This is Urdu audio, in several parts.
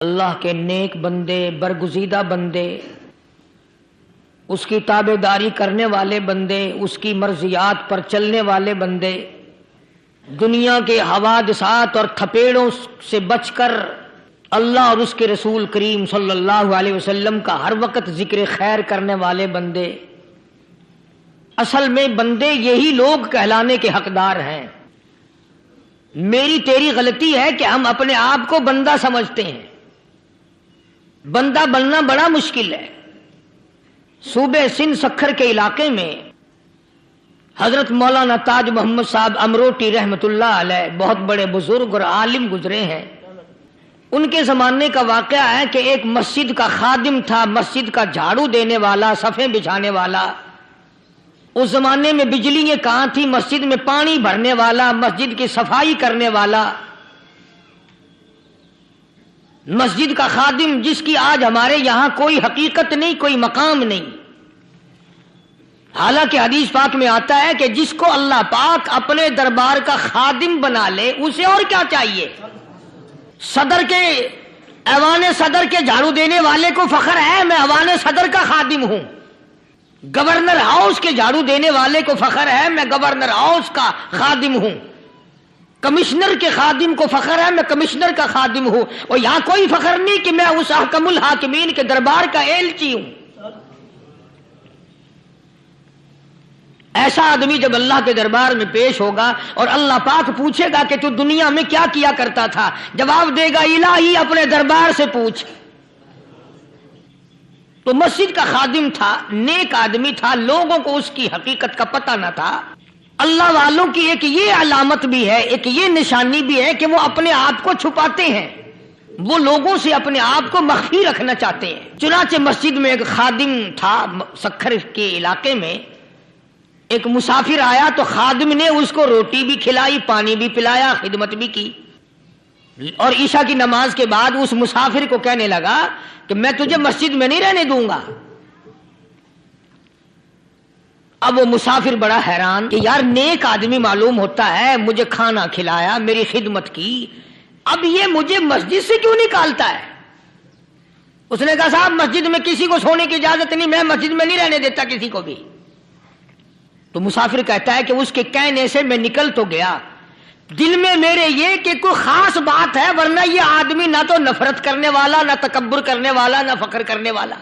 اللہ کے نیک بندے، برگزیدہ بندے، اس کی تابعداری کرنے والے بندے، اس کی مرضیات پر چلنے والے بندے، دنیا کے حوادثات اور تھپیڑوں سے بچ کر اللہ اور اس کے رسول کریم صلی اللہ علیہ وسلم کا ہر وقت ذکر خیر کرنے والے بندے، اصل میں بندے یہی لوگ کہلانے کے حقدار ہیں۔ میری تیری غلطی ہے کہ ہم اپنے آپ کو بندہ سمجھتے ہیں۔ بندہ بننا بڑا مشکل ہے۔ صوبے سندھ سکھر کے علاقے میں حضرت مولانا تاج محمد صاحب امروٹی رحمت اللہ علیہ بہت بڑے بزرگ اور عالم گزرے ہیں۔ ان کے زمانے کا واقعہ ہے کہ ایک مسجد کا خادم تھا، مسجد کا جھاڑو دینے والا، صفیں بچھانے والا۔ اس زمانے میں بجلیاں کہاں تھی، مسجد میں پانی بھرنے والا، مسجد کی صفائی کرنے والا، مسجد کا خادم جس کی آج ہمارے یہاں کوئی حقیقت نہیں، کوئی مقام نہیں۔ حالانکہ حدیث پاک میں آتا ہے کہ جس کو اللہ پاک اپنے دربار کا خادم بنا لے اسے اور کیا چاہیے۔ صدر کے ایوان صدر کے جھاڑو دینے والے کو فخر ہے میں ایوان صدر کا خادم ہوں، گورنر ہاؤس کے جھاڑو دینے والے کو فخر ہے میں گورنر ہاؤس کا خادم ہوں، کمشنر کے خادم کو فخر ہے میں کمشنر کا خادم ہوں، اور یہاں کوئی فخر نہیں کہ میں اس حکم الحاکمین کے دربار کا ایلچی ہوں۔ ایسا آدمی جب اللہ کے دربار میں پیش ہوگا اور اللہ پاک پوچھے گا کہ تو دنیا میں کیا کیا کرتا تھا، جواب دے گا الہی اپنے دربار سے پوچھ۔ تو مسجد کا خادم تھا، نیک آدمی تھا، لوگوں کو اس کی حقیقت کا پتہ نہ تھا۔ اللہ والوں کی ایک یہ علامت بھی ہے، ایک یہ نشانی بھی ہے کہ وہ اپنے آپ کو چھپاتے ہیں، وہ لوگوں سے اپنے آپ کو مخفی رکھنا چاہتے ہیں۔ چنانچہ مسجد میں ایک خادم تھا، سکھر کے علاقے میں ایک مسافر آیا تو خادم نے اس کو روٹی بھی کھلائی، پانی بھی پلایا، خدمت بھی کی، اور عشاء کی نماز کے بعد اس مسافر کو کہنے لگا کہ میں تجھے مسجد میں نہیں رہنے دوں گا۔ اب وہ مسافر بڑا حیران کہ یار نیک آدمی معلوم ہوتا ہے، مجھے کھانا کھلایا، میری خدمت کی، اب یہ مجھے مسجد سے کیوں نکالتا ہے؟ اس نے کہا صاحب مسجد میں کسی کو سونے کی اجازت نہیں، میں مسجد میں نہیں رہنے دیتا کسی کو بھی۔ تو مسافر کہتا ہے کہ اس کے کہنے سے میں نکل تو گیا، دل میں میرے یہ کہ کوئی خاص بات ہے، ورنہ یہ آدمی نہ تو نفرت کرنے والا، نہ تکبر کرنے والا، نہ فخر کرنے والا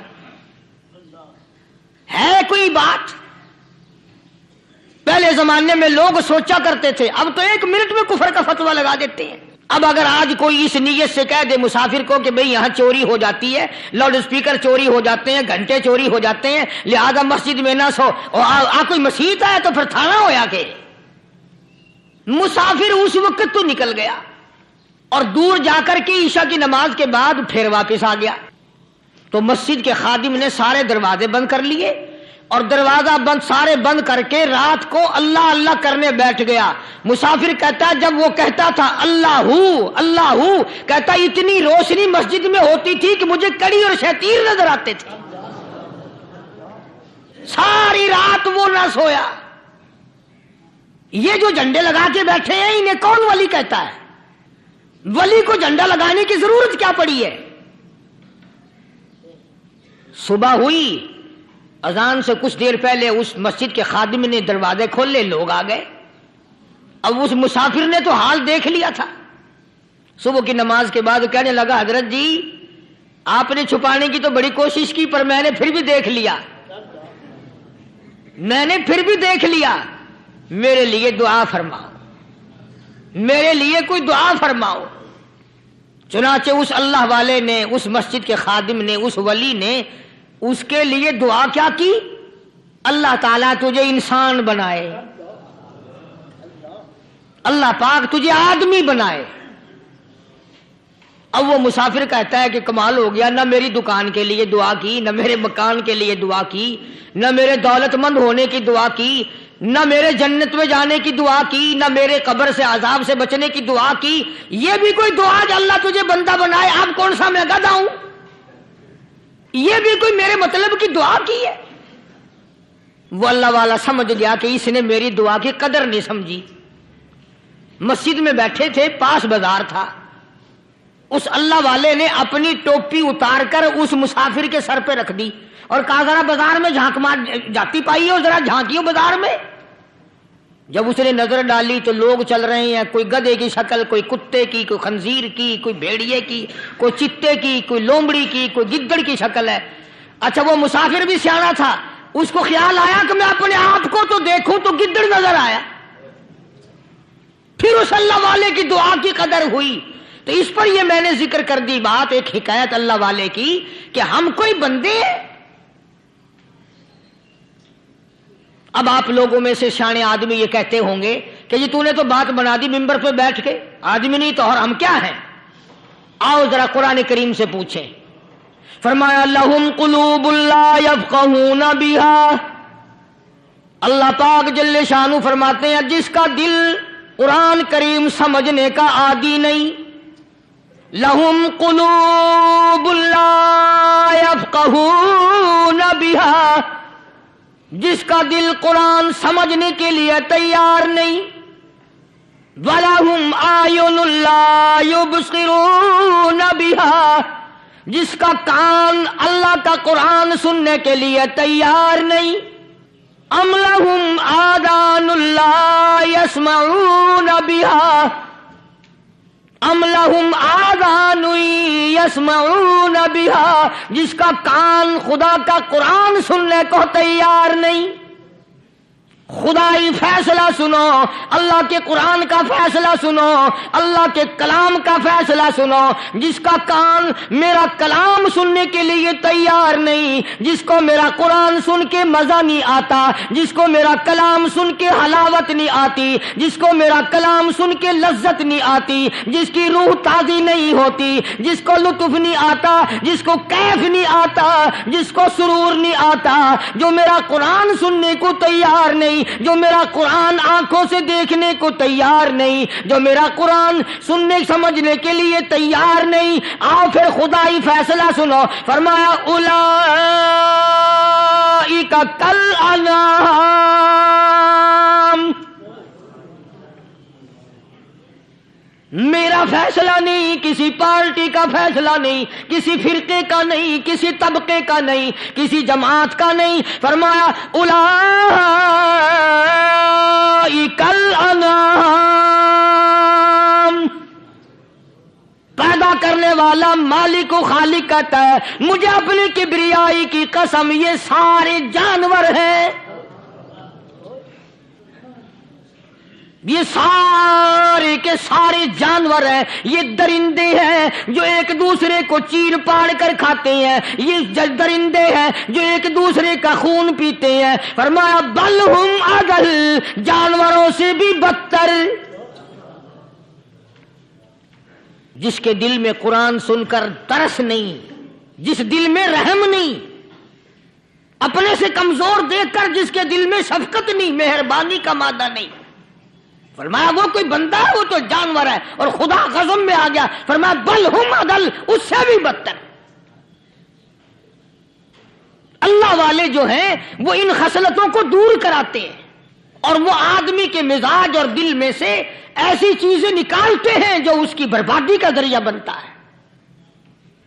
ہے کوئی بات۔ پہلے زمانے میں لوگ سوچا کرتے تھے، اب تو ایک منٹ میں کفر کا فتویٰ لگا دیتے ہیں۔ اب اگر آج کوئی اس نیت سے کہہ دے مسافر کو کہ بھئی یہاں چوری ہو جاتی ہے، لاؤڈ اسپیکر چوری ہو جاتے ہیں، گھنٹے چوری ہو جاتے ہیں، لہذا مسجد میں نہ سو، اور کوئی مسجد ہے تو پھر تھانہ ہویا کہ مسافر اس وقت تو نکل گیا اور دور جا کر کے عشاء کی نماز کے بعد پھر واپس آ گیا۔ تو مسجد کے خادم نے سارے دروازے بند کر لیے اور دروازہ بند سارے بند کر کے رات کو اللہ اللہ کرنے بیٹھ گیا۔ مسافر کہتا جب وہ کہتا تھا اللہ اللہ کہتا اتنی روشنی مسجد میں ہوتی تھی کہ مجھے کڑی اور شتیر نظر آتے تھے، ساری رات وہ نہ سویا۔ یہ جو جھنڈے لگا کے بیٹھے ہیں انہیں کون ولی کہتا ہے؟ ولی کو جھنڈا لگانے کی ضرورت کیا پڑی ہے؟ صبح ہوئی، اذان سے کچھ دیر پہلے اس مسجد کے خادم نے دروازے کھولے، لوگ آ گئے۔ اب اس مسافر نے تو حال دیکھ لیا تھا۔ صبح کی نماز کے بعد کہنے لگا حضرت جی آپ نے چھپانے کی تو بڑی کوشش کی پر میں نے پھر بھی دیکھ لیا، میرے لیے دعا فرماؤ، میرے لیے کوئی دعا فرماؤ۔ چنانچہ اس اللہ والے نے، اس مسجد کے خادم نے، اس ولی نے اس کے لیے دعا کیا کی؟ اللہ تعالیٰ تجھے انسان بنائے، اللہ پاک تجھے آدمی بنائے۔ اب وہ مسافر کہتا ہے کہ کمال ہو گیا، نہ میری دکان کے لیے دعا کی، نہ میرے مکان کے لیے دعا کی، نہ میرے دولت مند ہونے کی دعا کی، نہ میرے جنت میں جانے کی دعا کی، نہ میرے قبر سے عذاب سے بچنے کی دعا کی۔ یہ بھی کوئی دعا جو اللہ تجھے بندہ بنائے، اب کون سا میں گدھا ہوں؟ یہ بھی کوئی میرے مطلب کی دعا کی ہے؟ وہ اللہ والا سمجھ گیا کہ اس نے میری دعا کی قدر نہیں سمجھی۔ مسجد میں بیٹھے تھے، پاس بازار تھا، اس اللہ والے نے اپنی ٹوپی اتار کر اس مسافر کے سر پہ رکھ دی اور کہا ذرا بازار میں جھانک مار جاتی پائی ہو، ذرا جھانکیو بازار میں۔ جب اس نے نظر ڈالی تو لوگ چل رہے ہیں، کوئی گدھے کی شکل، کوئی کتے کی، کوئی خنزیر کی، کوئی بھیڑیے کی، کوئی چتے کی، کوئی لومڑی کی، کوئی گدڑ کی شکل ہے۔ اچھا وہ مسافر بھی سیانا تھا، اس کو خیال آیا کہ میں اپنے آپ کو تو دیکھوں تو گدڑ نظر آیا۔ پھر اس اللہ والے کی دعا کی قدر ہوئی۔ تو اس پر یہ میں نے ذکر کر دی بات، ایک حکایت اللہ والے کی کہ ہم کوئی بندے ہیں۔ اب آپ لوگوں میں سے شانے آدمی یہ کہتے ہوں گے کہ جی تو نے تو بات بنا دی ممبر پہ بیٹھ کے، آدمی نہیں تو اور ہم کیا ہیں؟ آؤ ذرا قرآن کریم سے پوچھیں۔ فرمایا لہم قلوب لا یفقہون بہا، اللہ پاک جل شانہ فرماتے ہیں جس کا دل قرآن کریم سمجھنے کا عادی نہیں، لہم قلوب لا یفقہون بہا، جس کا دل قرآن سمجھنے کے لیے تیار نہیں، وَلَهُمْ أَعْيُنٌ لَا يُبْصِرُونَ بِهَا، جس کا کان اللہ کا قرآن سننے کے لیے تیار نہیں، أَمْ لَهُمْ آذَانٌ لَا يَسْمَعُونَ بِهَا، ام لہم آذان یسمعون بہا، جس کا کان خدا کا قرآن سننے کو تیار نہیں۔ خدائی فیصلہ سنو، اللہ کے قرآن کا فیصلہ سنو، اللہ کے کلام کا فیصلہ سنو۔ جس کا کان میرا کلام سننے کے لیے تیار نہیں، جس کو میرا قرآن سن کے مزہ نہیں آتا، جس کو میرا کلام سن کے حلاوت نہیں آتی، جس کو میرا کلام سن کے لذت نہیں آتی، جس کی روح تازی نہیں ہوتی، جس کو لطف نہیں آتا، جس کو کیف نہیں آتا، جس کو سرور نہیں آتا، جو میرا قرآن سننے کو تیار نہیں، جو میرا قرآن آنکھوں سے دیکھنے کو تیار نہیں، جو میرا قرآن سننے سمجھنے کے لیے تیار نہیں، آؤ پھر خدائی فیصلہ سنو۔ فرمایا اولئک کالانعام، میرا فیصلہ نہیں، کسی پارٹی کا فیصلہ نہیں، کسی فرقے کا نہیں، کسی طبقے کا نہیں، کسی جماعت کا نہیں۔ فرمایا اولئک الانعام، پیدا کرنے والا مالک و خالق کہتا ہے مجھے اپنی کبریائی کی قسم یہ سارے جانور ہیں، یہ سارے کے سارے جانور ہیں، یہ درندے ہیں جو ایک دوسرے کو چیر پاڑ کر کھاتے ہیں، یہ درندے ہیں جو ایک دوسرے کا خون پیتے ہیں۔ فرمایا بل ہم اضل، جانوروں سے بھی بدتر۔ جس کے دل میں قرآن سن کر ترس نہیں، جس دل میں رحم نہیں، اپنے سے کمزور دیکھ کر جس کے دل میں شفقت نہیں، مہربانی کا مادہ نہیں، فرمایا وہ کوئی بندہ ہے، وہ تو جانور ہے۔ اور خدا غضب میں آ گیا، فرمایا بل ہم اضل، اس سے بھی بدتر۔ اللہ والے جو ہیں وہ ان خصلتوں کو دور کراتے ہیں، اور وہ آدمی کے مزاج اور دل میں سے ایسی چیزیں نکالتے ہیں جو اس کی بربادی کا ذریعہ بنتا ہے۔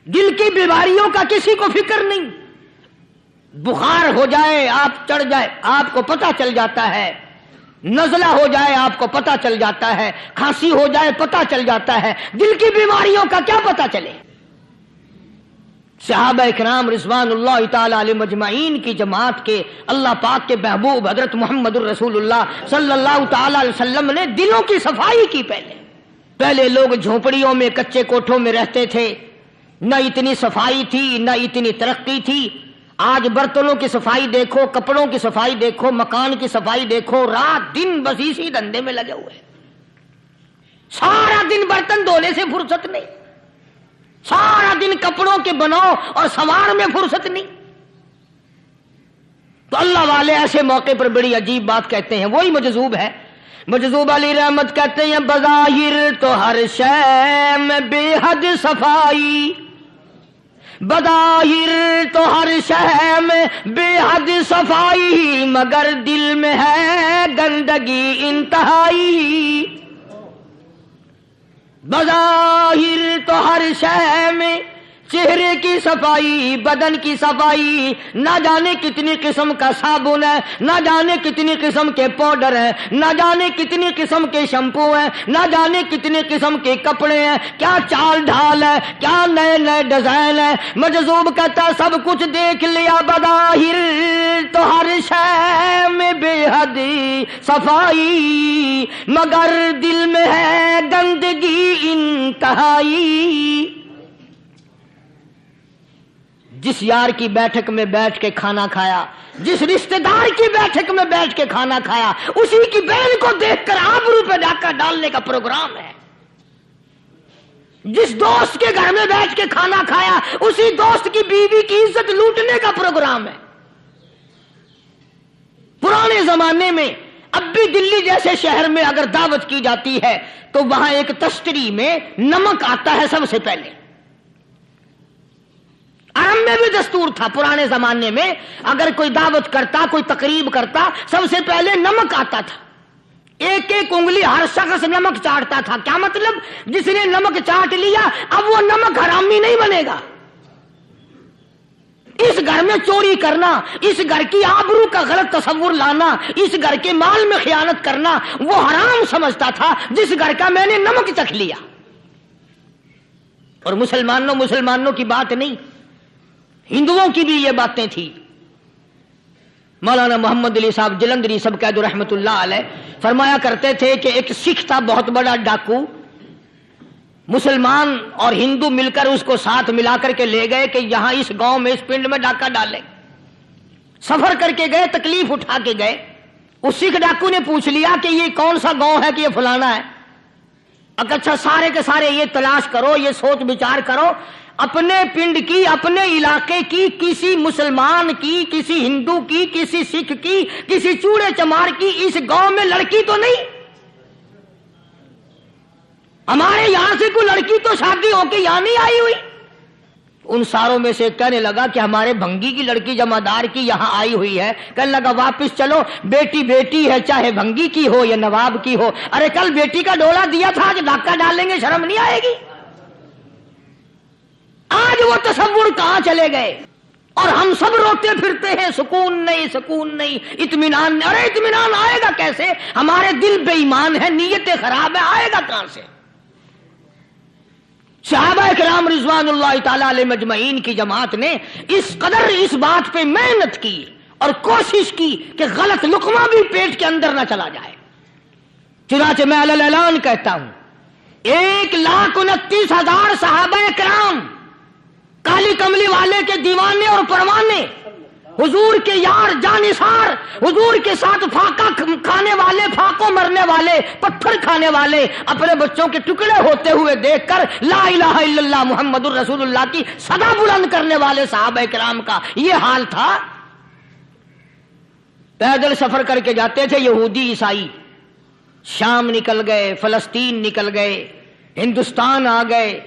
دل کی بیماریوں کا کسی کو فکر نہیں، بخار ہو جائے آپ چڑھ جائے آپ کو پتہ چل جاتا ہے، نزلہ ہو جائے آپ کو پتہ چل جاتا ہے، کھانسی ہو جائے پتہ چل جاتا ہے، دل کی بیماریوں کا کیا پتہ چلے؟ صحابہ اکرام رضوان اللہ تعالی علیہ مجمعین کی جماعت کے اللہ پاک کے محبوب حضرت محمد الرسول اللہ صلی اللہ تعالی علیہ وسلم نے دلوں کی صفائی کی۔ پہلے لوگ جھونپڑیوں میں کچے کوٹھوں میں رہتے تھے، نہ اتنی صفائی تھی نہ اتنی ترقی تھی۔ آج برتنوں کی صفائی دیکھو، کپڑوں کی صفائی دیکھو، مکان کی صفائی دیکھو، رات دن بس اسی دھندے میں لگے ہوئے، سارا دن برتن دھونے سے فرصت نہیں، سارا دن کپڑوں کے بناؤ اور سوار میں فرصت نہیں۔ تو اللہ والے ایسے موقع پر بڑی عجیب بات کہتے ہیں، وہی مجذوب ہے، مجذوب علی رحمت کہتے ہیں بظاہر تو ہر شے میں بے حد صفائی، بظاہر تو ہر شے میں بے حد صفائی، مگر دل میں ہے گندگی انتہائی۔ بظاہر تو ہر شے میں چہرے کی صفائی، بدن کی صفائی، نہ جانے کتنی قسم کا صابن ہے، نہ جانے کتنی قسم کے پاؤڈر ہیں، نہ جانے کتنی قسم کے شیمپو ہیں، نہ جانے کتنی قسم کے کپڑے ہیں، کیا چال ڈھال ہے، کیا نئے نئے ڈیزائن ہے۔ مجذوب کہتا سب کچھ دیکھ لیا، بظاہر تو ہر شے میں بے حد صفائی، مگر دل میں ہے گندگی انتہائی۔ جس یار کی بیٹھک میں بیٹھ کے کھانا کھایا، جس رشتہ دار کی بیٹھک میں بیٹھ کے کھانا کھایا، اسی کی بہن کو دیکھ کر آبرو پہ ڈاکہ ڈالنے کا پروگرام ہے۔ جس دوست کے گھر میں بیٹھ کے کھانا کھایا، اسی دوست کی بیوی کی عزت لوٹنے کا پروگرام ہے۔ پرانے زمانے میں اب بھی دلی جیسے شہر میں اگر دعوت کی جاتی ہے تو وہاں ایک تشتری میں نمک آتا ہے سب سے پہلے۔ عرب میں بھی دستور تھا پرانے زمانے میں، اگر کوئی دعوت کرتا، کوئی تقریب کرتا، سب سے پہلے نمک آتا تھا۔ ایک ایک انگلی ہر شخص نمک چاٹتا تھا۔ کیا مطلب؟ جس نے نمک چاٹ لیا اب وہ نمک حرامی نہیں بنے گا۔ اس گھر میں چوری کرنا، اس گھر کی آبرو کا غلط تصور لانا، اس گھر کے مال میں خیانت کرنا وہ حرام سمجھتا تھا جس گھر کا میں نے نمک چکھ لیا۔ اور مسلمانوں کی بات نہیں، ہندوؤں کی بھی یہ باتیں تھی۔ مولانا محمد علی صاحب جلندری سب قید رحمت اللہ علیہ فرمایا کرتے تھے کہ ایک سکھ تھا بہت بڑا ڈاکو، مسلمان اور ہندو مل کر اس کو ساتھ ملا کر کے لے گئے کہ یہاں اس گاؤں میں اس پنڈ میں ڈاکہ ڈالے۔ سفر کر کے گئے، تکلیف اٹھا کے گئے۔ اس سکھ ڈاکو نے پوچھ لیا کہ یہ کون سا گاؤں ہے کہ یہ فلانا ہے۔ اچھا سارے کے سارے یہ تلاش کرو، یہ سوچ بچار کرو، اپنے پنڈ کی، اپنے علاقے کی، کسی مسلمان کی، کسی ہندو کی، کسی سکھ کی، کسی چوڑے چمار کی اس گاؤں میں لڑکی تو نہیں؟ ہمارے یہاں سے کوئی لڑکی تو شادی ہو کے یہاں نہیں آئی ہوئی؟ ان ساروں میں سے کہنے لگا کہ ہمارے بھنگی کی لڑکی جمعدار کی یہاں آئی ہوئی ہے۔ کہنے لگا واپس چلو، بیٹی بیٹی ہے، چاہے بھنگی کی ہو یا نواب کی ہو۔ ارے کل بیٹی کا ڈولا دیا تھا کہ ڈاکہ ڈالیں گے، شرم نہیں آئے گی؟ آج وہ تصور کہاں چلے گئے؟ اور ہم سب روتے پھرتے ہیں، سکون نہیں، سکون نہیں، اطمینان نہیں۔ ارے اطمینان آئے گا کیسے؟ ہمارے دل بے ایمان ہے، نیتیں خراب ہے، آئے گا کہاں سے؟ صحابہ کرام رضوان اللہ تعالی علیہ مجمعین کی جماعت نے اس قدر اس بات پہ محنت کی اور کوشش کی کہ غلط لقمہ بھی پیٹ کے اندر نہ چلا جائے۔ چنانچہ میں علی الاعلان کہتا ہوں، 1,29,000 صحابہ کرام، کالی کملی والے کے دیوانے اور پروانے، حضور کے یار جانثار، حضور کے ساتھ فاقہ کھانے والے، فاقوں مرنے والے، پتھر کھانے والے، اپنے بچوں کے ٹکڑے ہوتے ہوئے دیکھ کر لا الہ الا اللہ محمد الرسول اللہ کی صدا بلند کرنے والے صحابہ کرام کا یہ حال تھا۔ پیدل سفر کر کے جاتے تھے یہودی عیسائی، شام نکل گئے، فلسطین نکل گئے، ہندوستان آ گئے،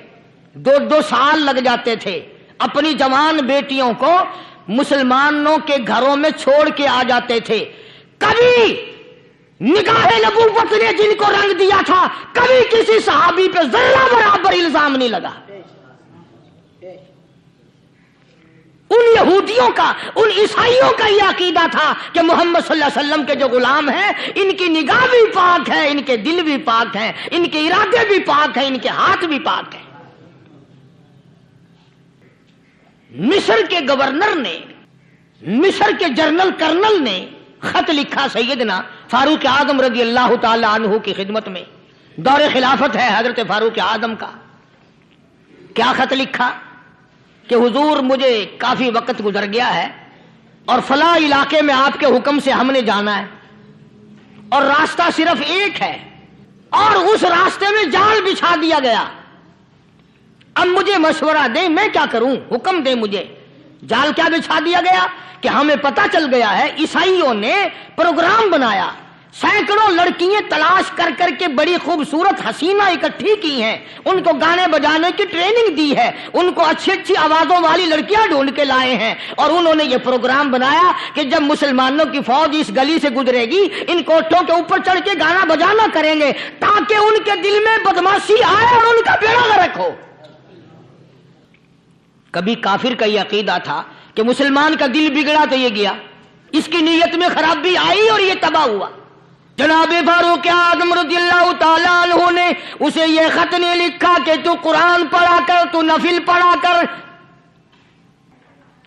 2 سال لگ جاتے تھے، اپنی جوان بیٹیوں کو مسلمانوں کے گھروں میں چھوڑ کے آ جاتے تھے۔ کبھی نگاہ نبوت نے جن کو رنگ دیا تھا، کبھی کسی صحابی پہ ذرہ برابر الزام نہیں لگا۔ ان یہودیوں کا، ان عیسائیوں کا یہ عقیدہ تھا کہ محمد صلی اللہ علیہ وسلم کے جو غلام ہیں، ان کی نگاہ بھی پاک ہے، ان کے دل بھی پاک ہیں، ان کے ارادے بھی پاک ہیں، ان کے ہاتھ بھی پاک ہیں۔ مصر کے گورنر نے، مصر کے جنرل کرنل نے خط لکھا سیدنا فاروق اعظم رضی اللہ تعالی عنہ کی خدمت میں، دور خلافت ہے حضرت فاروق اعظم کا۔ کیا خط لکھا کہ حضور مجھے کافی وقت گزر گیا ہے اور فلاں علاقے میں آپ کے حکم سے ہم نے جانا ہے اور راستہ صرف ایک ہے اور اس راستے میں جال بچھا دیا گیا۔ اب مجھے مشورہ دیں، میں کیا کروں؟ حکم دیں مجھے۔ جال کیا بچھا دیا گیا کہ ہمیں پتہ چل گیا ہے عیسائیوں نے پروگرام بنایا، سینکڑوں لڑکیاں تلاش کر کر کے بڑی خوبصورت حسینہ اکٹھی کی ہیں، ان کو گانے بجانے کی ٹریننگ دی ہے، ان کو اچھی اچھی آوازوں والی لڑکیاں ڈھونڈ کے لائے ہیں، اور انہوں نے یہ پروگرام بنایا کہ جب مسلمانوں کی فوج اس گلی سے گزرے گی ان کوٹھوں کے اوپر چڑھ کے گانا بجانا کریں گے تاکہ ان کے دل میں بدماشی آئے اور ان کا بیڑا غرق ہو۔ کبھی کافر کا یہ عقیدہ تھا کہ مسلمان کا دل بگڑا تو یہ گیا، اس کی نیت میں خرابی آئی اور یہ تباہ ہوا۔ جناب فاروق اعظم رضی اللہ تعالیٰ عنہ نے اسے یہ خط نہیں لکھا کہ تو قرآن پڑھا کر، تو نفل پڑھا کر۔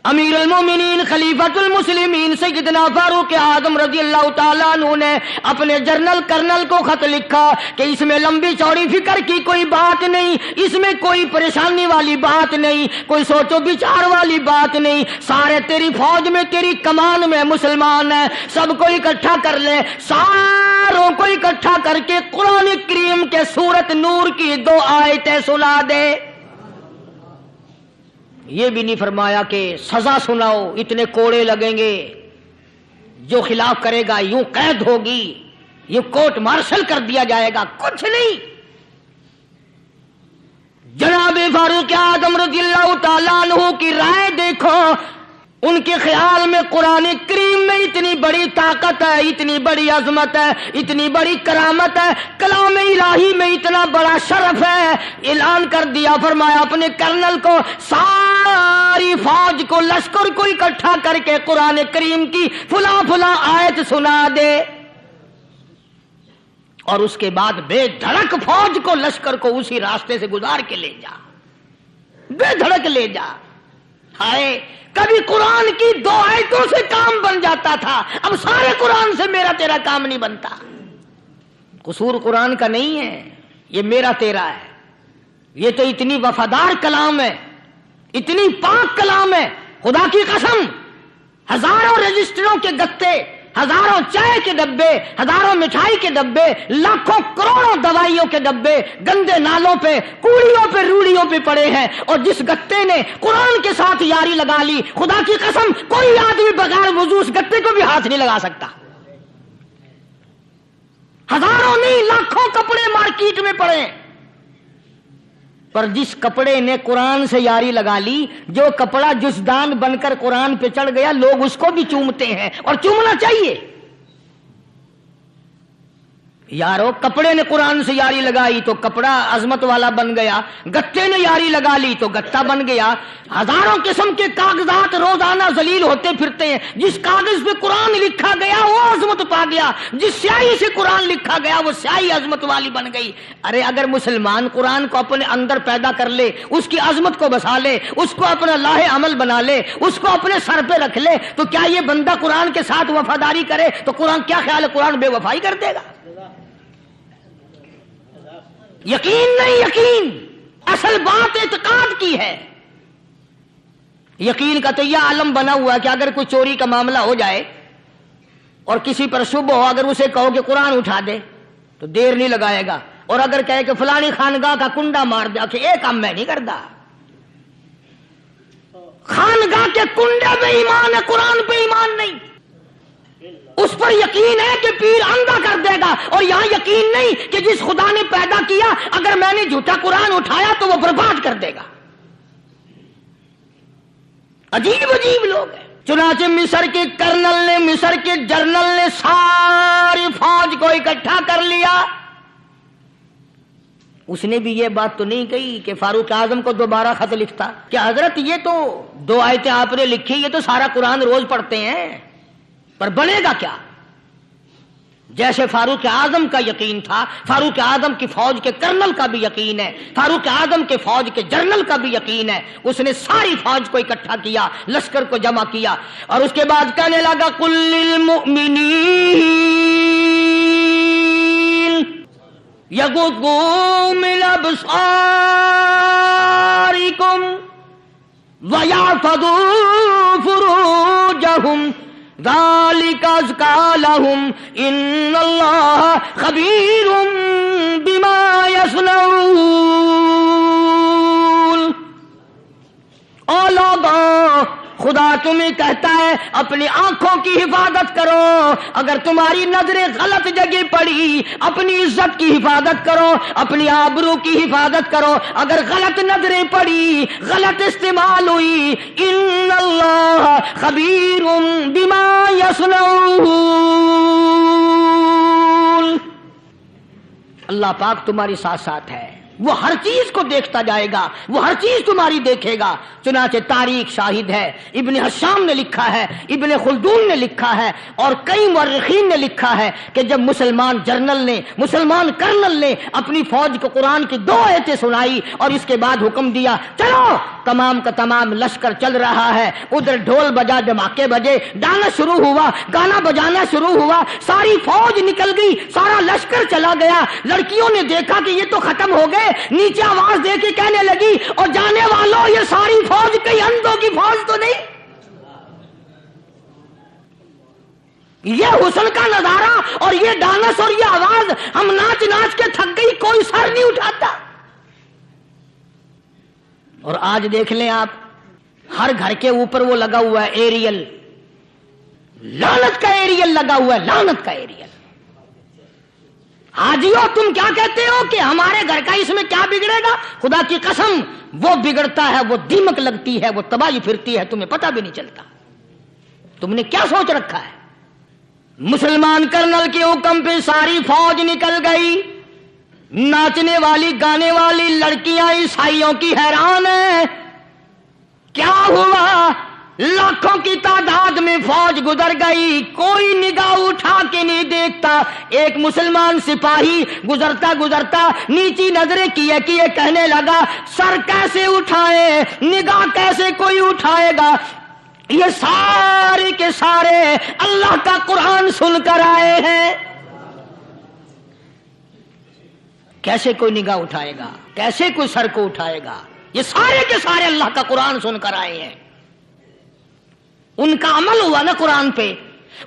امیر المومنین خلیفۃ المسلمین سیدنا فاروق اعظم رضی اللہ تعالیٰ عنہ نے اپنے جنرل کرنل کو خط لکھا کہ اس میں لمبی چوڑی فکر کی کوئی بات نہیں، اس میں کوئی پریشانی والی بات نہیں، کوئی سوچ و بچار والی بات نہیں، سارے تیری فوج میں تیری کمان میں مسلمان ہیں، سب کو اکٹھا کر لے، ساروں کو اکٹھا کر کے قرآن کریم کے سورۃ نور کی 2 آیتیں سنا دے۔ یہ بھی نہیں فرمایا کہ سزا سناؤ، اتنے کوڑے لگیں گے، جو خلاف کرے گا یوں قید ہوگی، یہ کورٹ مارشل کر دیا جائے گا، کچھ نہیں۔ جناب فاروق اعظم رضی اللہ تعالیٰ عنہ کی رائے دیکھو، ان کے خیال میں قرآن کریم میں اتنی بڑی طاقت ہے، اتنی بڑی عظمت ہے، اتنی بڑی کرامت ہے، کلام الہی میں اتنا بڑا شرف ہے۔ اعلان کر دیا، فرمایا اپنے کرنل کو ساری فوج کو، لشکر کو اکٹھا کر کے قرآن کریم کی فلاں فلاں آیت سنا دے، اور اس کے بعد بے دھڑک فوج کو، لشکر کو اسی راستے سے گزار کے لے جا، بے دھڑک لے جا۔ ہائے کبھی قرآن کی 2 آیتوں سے کام بن جاتا تھا، اب سارے قرآن سے میرا تیرا کام نہیں بنتا۔ قصور قرآن کا نہیں ہے، یہ میرا تیرا ہے، یہ تو اتنی وفادار کلام ہے، اتنی پاک کلام ہے، خدا کی قسم ہزاروں رجسٹروں کے گتے، ہزاروں چائے کے ڈبے، ہزاروں مٹھائی کے ڈبے، لاکھوں کروڑوں دوائیوں کے ڈبے گندے نالوں پہ، کوڑیوں پہ، روڑیوں پہ پڑے ہیں، اور جس گتے نے قرآن کے ساتھ یاری لگا لی، خدا کی قسم کوئی آدمی بغیر وضو اس گتے کو بھی ہاتھ نہیں لگا سکتا۔ ہزاروں نہیں لاکھوں کپڑے مارکیٹ میں پڑے ہیں، پر جس کپڑے نے قرآن سے یاری لگا لی، جو کپڑا جسدان بن کر قرآن پہ چڑھ گیا، لوگ اس کو بھی چومتے ہیں، اور چومنا چاہیے۔ یارو کپڑے نے قرآن سے یاری لگائی تو کپڑا عظمت والا بن گیا، گتے نے یاری لگا لی تو گتا بن گیا۔ ہزاروں قسم کے کاغذات روزانہ ذلیل ہوتے پھرتے ہیں، جس کاغذ پہ قرآن لکھا گیا وہ عظمت پا گیا، جس سیاہی سے قرآن لکھا گیا وہ سیاہی عظمت والی بن گئی۔ ارے اگر مسلمان قرآن کو اپنے اندر پیدا کر لے، اس کی عظمت کو بسا لے، اس کو اپنا لاہ عمل بنا لے، اس کو اپنے سر پہ رکھ لے، تو کیا یہ بندہ قرآن کے ساتھ وفاداری کرے تو قرآن کیا خیال ہے قرآن بے وفائی کر دے گا؟ یقین نہیں، یقین اصل بات اعتقاد کی ہے۔ یقین کا تو یہ عالم بنا ہوا ہے کہ اگر کوئی چوری کا معاملہ ہو جائے اور کسی پر شبہ ہو، اگر اسے کہو کہ قرآن اٹھا دے تو دیر نہیں لگائے گا، اور اگر کہے کہ فلانی خانگاہ کا کنڈا مار دے کہ یہ کام میں نہیں کرتا۔ خانگاہ کے کنڈے پہ ایمان ہے، قرآن پہ ایمان نہیں۔ اس پر یقین ہے کہ پیر اندھا کر دے گا، اور یہاں یقین نہیں کہ جس خدا نے پیدا کیا اگر میں نے جھوٹا قرآن اٹھایا تو وہ برباد کر دے گا۔ عجیب عجیب لوگ ہیں۔ چنانچہ مصر کے کرنل نے، مصر کے جنرل نے ساری فوج کو اکٹھا کر لیا۔ اس نے بھی یہ بات تو نہیں کہی کہ فاروق اعظم کو دوبارہ خط لکھتا کہ حضرت یہ تو 2 آیتیں آپ نے لکھی، یہ تو سارا قرآن روز پڑھتے ہیں، پر بنے گا کیا؟ جیسے فاروق اعظم کا یقین تھا، فاروق اعظم کی فوج کے کرنل کا بھی یقین ہے، فاروق اعظم کے فوج کے جنرل کا بھی یقین ہے۔ اس نے ساری فوج کو اکٹھا کیا، لشکر کو جمع کیا، اور اس کے بعد کہنے لگا قل للمؤمنین یغضوا من ابصارکم ویحفظوا فروجہم ذالک ازکی لہم ان اللہ خبیر بما یصنعون۔ او لوگوں، خدا تمہیں کہتا ہے اپنی آنکھوں کی حفاظت کرو، اگر تمہاری نظریں غلط جگہ پڑی اپنی عزت کی حفاظت کرو، اپنی آبرو کی حفاظت کرو، اگر غلط نظریں پڑی غلط استعمال ہوئی، ان اللہ خبیر بما یصنعون، اللہ پاک تمہاری ساتھ ساتھ ہے، وہ ہر چیز کو دیکھتا جائے گا، وہ ہر چیز تمہاری دیکھے گا۔ چنانچہ تاریخ شاہد ہے، ابن حشام نے لکھا ہے، ابن خلدون نے لکھا ہے، اور کئی مورخین نے لکھا ہے کہ جب مسلمان جنرل نے، مسلمان کرنل نے اپنی فوج کو قرآن کی 2 آیتیں سنائی اور اس کے بعد حکم دیا چلو، تمام کا تمام لشکر چل رہا ہے، ادھر ڈھول بجا، دھماکے بجے، گانا شروع ہوا، گانا بجانا شروع ہوا، ساری فوج نکل گئی، سارا لشکر چلا گیا، لڑکیوں نے دیکھا کہ یہ تو ختم ہو گئے، نیچے آواز دے کے کہنے لگی اور جانے والوں یہ ساری فوج کئی اندھوں کی فوج تو نہیں؟ یہ حسن کا نظارہ اور یہ ڈانس اور یہ آواز، ہم ناچ ناچ کے تھک گئی، کوئی سر نہیں اٹھاتا۔ اور آج دیکھ لیں آپ، ہر گھر کے اوپر وہ لگا ہوا ہے ایریل، لعنت کا ایریل لگا ہوا ہے، لعنت کا ایریل۔ حاجیو تم کیا کہتے ہو کہ ہمارے گھر کا اس میں کیا بگڑے گا؟ خدا کی قسم وہ بگڑتا ہے، وہ دیمک لگتی ہے، وہ تباہی پھرتی ہے، تمہیں پتہ بھی نہیں چلتا۔ تم نے کیا سوچ رکھا ہے؟ مسلمان کرنل کے حکم پہ ساری فوج نکل گئی، ناچنے والی گانے والی لڑکیاں عیسائیوں کی حیران ہیں، کیا ہوا؟ لاکھوں کی تعداد میں فوج گزر گئی، کوئی نگاہ اٹھا کے نہیں دیکھتا۔ ایک مسلمان سپاہی گزرتا گزرتا نیچی نظریں کیے کیے کہنے لگا سر کیسے اٹھائے، نگاہ کیسے کوئی اٹھائے گا؟ یہ سارے کے سارے اللہ کا قرآن سن کر آئے ہیں، کیسے کوئی نگاہ اٹھائے گا، کیسے کوئی سر کو اٹھائے گا؟ یہ سارے کے سارے اللہ کا قرآن سن کر آئے ہیں۔ ان کا عمل ہوا نا قرآن پہ،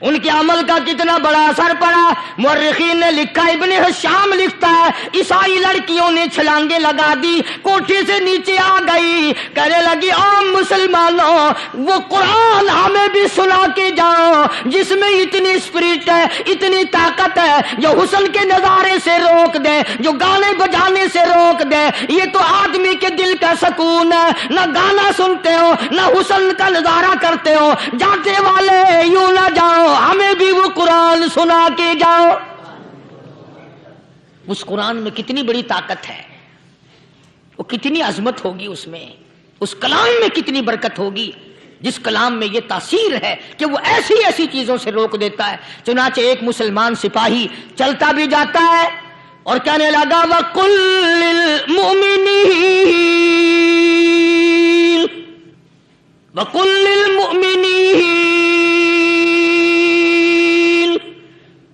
ان کے عمل کا کتنا بڑا اثر پڑا۔ مورخین نے لکھا، ابن حشام لکھتا ہے عیسائی لڑکیوں نے چھلانگیں لگا دی، کوٹھی سے نیچے آ گئی، کہنے لگی او مسلمانوں وہ قرآن ہمیں بھی سنا کے جاؤ جس میں اتنی اسپرٹ ہے، اتنی طاقت ہے، جو حسن کے نظارے سے روک دے، جو گانے بجانے سے روک دے۔ یہ تو آدمی کے دل کا سکون ہے، نہ گانا سنتے ہو نہ حسن کا نظارہ کرتے ہو، جاتے والے یوں نہ جاؤ، ہمیں بھی وہ قرآن سنا کے جاؤ۔ اس قرآن میں کتنی بڑی طاقت ہے، وہ کتنی عظمت ہوگی، اس میں اس کلام میں کتنی برکت ہوگی، جس کلام میں یہ تاثیر ہے کہ وہ ایسی ایسی چیزوں سے روک دیتا ہے۔ چنانچہ ایک مسلمان سپاہی چلتا بھی جاتا ہے اور کہنے لگا وَقُلْ لِلْمُؤْمِنِينَ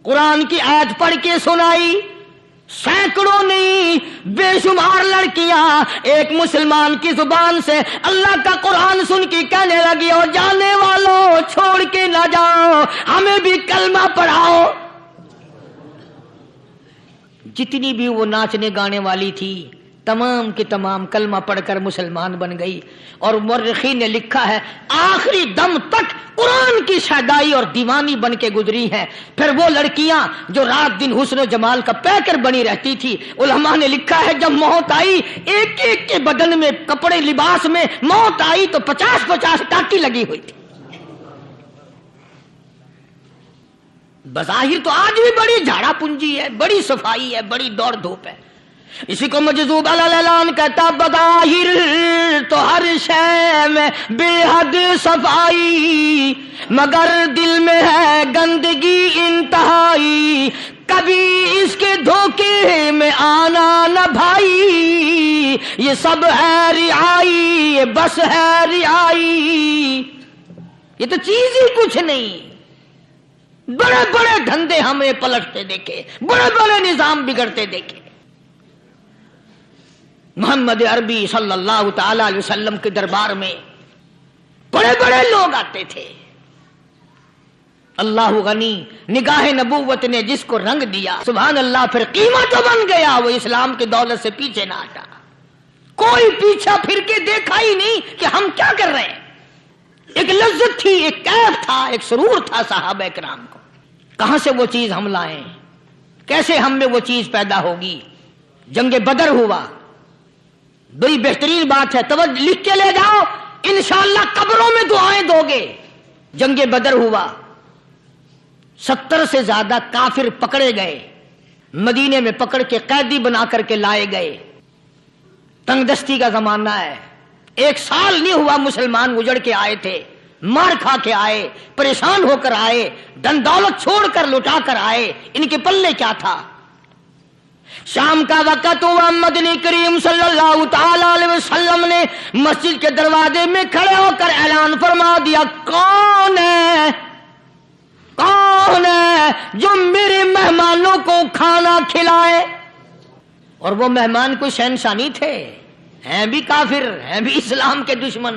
قرآن کی آیت پڑھ کے سنائی، سینکڑوں نہیں بے شمار لڑکیاں ایک مسلمان کی زبان سے اللہ کا قرآن سن کے کہنے لگی اور جانے والوں چھوڑ کے نہ جاؤ، ہمیں بھی کلمہ پڑھاؤ۔ جتنی بھی وہ ناچنے گانے والی تھی تمام کی تمام کلمہ پڑھ کر مسلمان بن گئی، اور مورخین نے لکھا ہے آخری دم تک قرآن کی شیدائی اور دیوانی بن کے گزری ہیں۔ پھر وہ لڑکیاں جو رات دن حسن و جمال کا پیکر بنی رہتی تھی، علماء نے لکھا ہے جب موت آئی ایک ایک کے بدن میں کپڑے لباس میں موت آئی تو 50-50 ٹاٹی لگی ہوئی تھی۔ بظاہر تو آج بھی بڑی جھاڑا پنجی ہے، بڑی صفائی ہے، بڑی دوڑ دھوپ ہے۔ اسی کو مجذوب الاعلان کہتا بظاہر تو ہر شے میں بے حد صفائی، مگر دل میں ہے گندگی انتہائی، کبھی اس کے دھوکے میں آنا نہ بھائی، یہ سب ہے رعائی، یہ بس ہے رعائی، یہ تو چیز ہی کچھ نہیں۔ بڑے بڑے دھندے ہمیں پلٹتے دیکھے، بڑے بڑے نظام بگڑتے دیکھے۔ محمد عربی صلی اللہ تعالی علیہ وسلم کے دربار میں بڑے بڑے لوگ آتے تھے۔ اللہ غنی، نگاہ نبوت نے جس کو رنگ دیا سبحان اللہ، پھر قیمت تو بن گیا، وہ اسلام کی دولت سے پیچھے نہ ہٹا، کوئی پیچھا پھر کے دیکھا ہی نہیں کہ ہم کیا کر رہے ہیں۔ ایک لذت تھی، ایک کیف تھا، ایک سرور تھا صحابہ کرام کو. کہاں سے وہ چیز ہم لائیں؟ کیسے ہم میں وہ چیز پیدا ہوگی؟ جنگ بدر ہوا، بڑی بہترین بات ہے، توجہ لکھ کے لے جاؤ، انشاءاللہ قبروں میں دعائیں دو گے. جنگ بدر ہوا، 70 سے زیادہ کافر پکڑے گئے، مدینے میں پکڑ کے قیدی بنا کر کے لائے گئے. تنگ دستی کا زمانہ ہے، 1 سال نہیں ہوا مسلمان اجڑ کے آئے تھے، مار کھا کے آئے، پریشان ہو کر آئے، دن دولت چھوڑ کر لٹا کر آئے. ان کے پلے کیا تھا؟ شام کا وقت ہوا، مدنی کریم صلی اللہ تعالی علیہ وسلم نے مسجد کے دروازے میں کھڑے ہو کر اعلان فرما دیا، کون ہے، کون ہے جو میرے مہمانوں کو کھانا کھلائے؟ اور وہ مہمان کوئی شہنشاہ نہیں تھے، ہیں بھی کافر، ہیں بھی اسلام کے دشمن،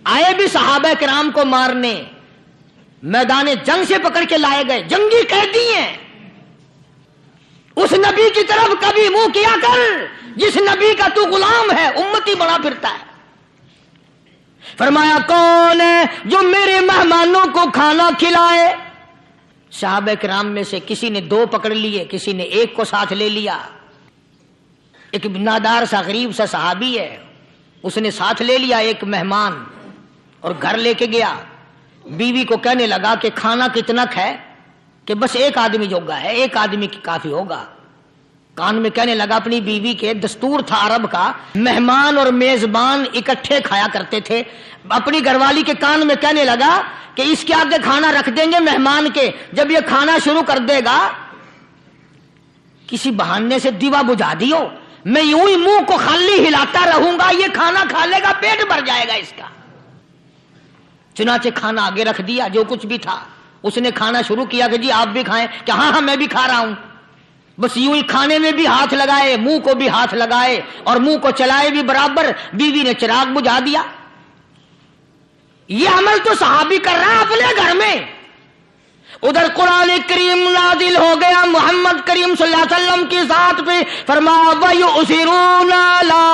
آئے بھی صحابہ کرام کو مارنے، میدان جنگ سے پکڑ کے لائے گئے، جنگی قیدی ہیں. اس نبی کی طرف کبھی منہ کیا کر جس نبی کا تو غلام ہے، امتی بنا پھرتا ہے. فرمایا کون ہے جو میرے مہمانوں کو کھانا کھلائے؟ صحابہ کرام میں سے کسی نے 2 پکڑ لیے، کسی نے 1 کو ساتھ لے لیا. ایک نادار سا غریب سا صحابی ہے، اس نے ساتھ لے لیا ایک مہمان اور گھر لے کے گیا. بیوی کو کہنے لگا کہ کھانا کتنا ہے؟ کہ بس 1 آدمی جوگا ہے، 1 آدمی کی کافی ہوگا. کان میں کہنے لگا اپنی بیوی کے، دستور تھا عرب کا، مہمان اور میزبان اکٹھے کھایا کرتے تھے. اپنی گھر والی کے کان میں کہنے لگا کہ اس کے آگے کھانا رکھ دیں گے مہمان کے، جب یہ کھانا شروع کر دے گا کسی بہانے سے دیوا بجھا دیو، میں یوں ہی منہ کو خالی ہلاتا رہوں گا، یہ کھانا کھا لے گا، پیٹ بھر جائے گا اس کا. چنانچہ کھانا آگے رکھ دیا، جو کچھ بھی تھا. اس نے کھانا شروع کیا کہ جی آپ بھی کھائیں، کہ ہاں ہاں میں بھی کھا رہا ہوں. بس یوں ہی کھانے میں بھی ہاتھ لگائے، منہ کو بھی ہاتھ لگائے اور منہ کو چلائے بھی برابر. بیوی نے چراغ بجھا دیا. یہ عمل تو صحابی کر رہا ہے اپنے گھر میں. ادھر قرآن کریم نازل ہو گیا محمد کریم صلی اللہ علیہ وسلم کی ذات پہ، فرمایا وَيُؤْثِرُونَ عَلَىٰ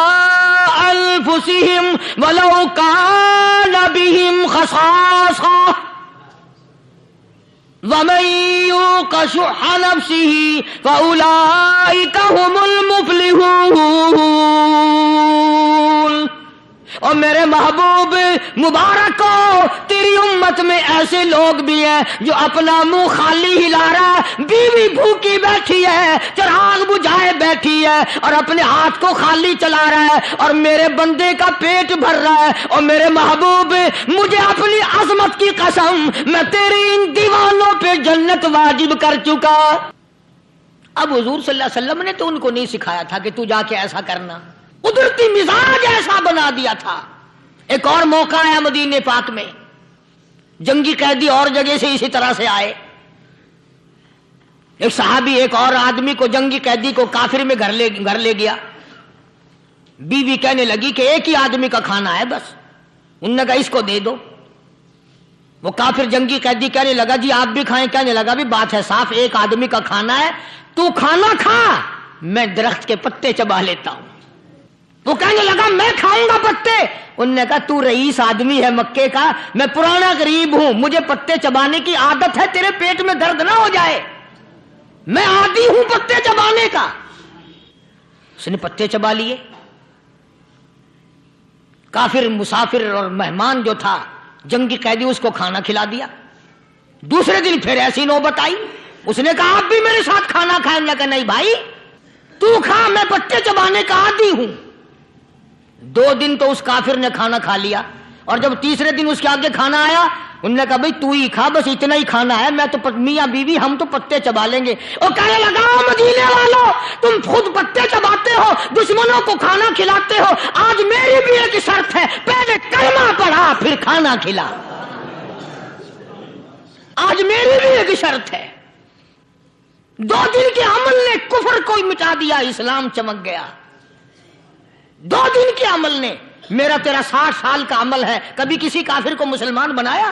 أَنفُسِهِمْ وَلَوْ كَانَ بِهِمْ خَصَاصَةٌ وَمَن يُوقَ شُحَّ نَفْسِهِ فَأُولَٰئِكَ هُمُ الْمُفْلِحُونَ. اور میرے محبوب مبارک ہو، تیری امت میں ایسے لوگ بھی ہیں جو اپنا منہ خالی ہلا رہا ہے، بیوی بھوکی بیٹھی ہے، چراغ بجھائے بیٹھی ہے اور اپنے ہاتھ کو خالی چلا رہا ہے اور میرے بندے کا پیٹ بھر رہا ہے. اور میرے محبوب مجھے اپنی عظمت کی قسم، میں تیری ان دیوانوں پہ جنت واجب کر چکا. اب حضور صلی اللہ علیہ وسلم نے تو ان کو نہیں سکھایا تھا کہ تو جا کے ایسا کرنا، قدرتی مزاج ایسا بنا دیا تھا. ایک اور موقع آیا مدینے پاک میں، جنگی قیدی اور جگہ سے اسی طرح سے آئے. ایک صحابی ایک اور آدمی کو، جنگی قیدی کو کافر میں گھر لے گیا. بیوی کہنے لگی کہ 1 ہی آدمی کا کھانا ہے بس. انہوں نے کہا اس کو دے دو. وہ کافر جنگی قیدی کہنے لگا جی آپ بھی کھائیں. کہنے لگا بھی بات ہے صاف، 1 آدمی کا کھانا ہے، تو کھانا کھا، میں درخت کے پتے چبا لیتا ہوں. وہ کہنے لگا میں کھاؤں گا پتے. انہوں نے کہا تو رئیس آدمی ہے مکے کا، میں پرانا غریب ہوں، مجھے پتے چبانے کی عادت ہے، تیرے پیٹ میں درد نہ ہو جائے، میں عادی ہوں پتے چبانے کا. اس نے پتے چبا لیے. کافر مسافر اور مہمان جو تھا جنگی قیدی، اس کو کھانا کھلا دیا. دوسرے دن پھر ایسی نوبت آئی. اس نے کہا آپ بھی میرے ساتھ کھانا کھائیں. نے کہا نہیں بھائی تو کھا، میں پتے چبانے کا عادی ہوں. 2 دن تو اس کافر نے کھانا کھا لیا اور جب تیسرے دن اس کے آگے کھانا آیا انہوں نے کہا بھائی تو ہی کھا، بس اتنا ہی کھانا ہے، میں تو میاں بیوی ہم تو پتے چبا لیں گے. اور کہنے لگا مدینے والوں تم خود پتے چباتے ہو، دشمنوں کو کھانا کھلاتے ہو، آج میری بھی ایک شرط ہے، پہلے کلمہ پڑھا پھر کھانا کھلا. آج میری بھی ایک شرط ہے. 2 دن کے عمل نے کفر کو مٹا دیا، اسلام چمک گیا. 2 دن کے عمل نے. میرا تیرا 60 سال کا عمل ہے، کبھی کسی کافر کو مسلمان بنایا؟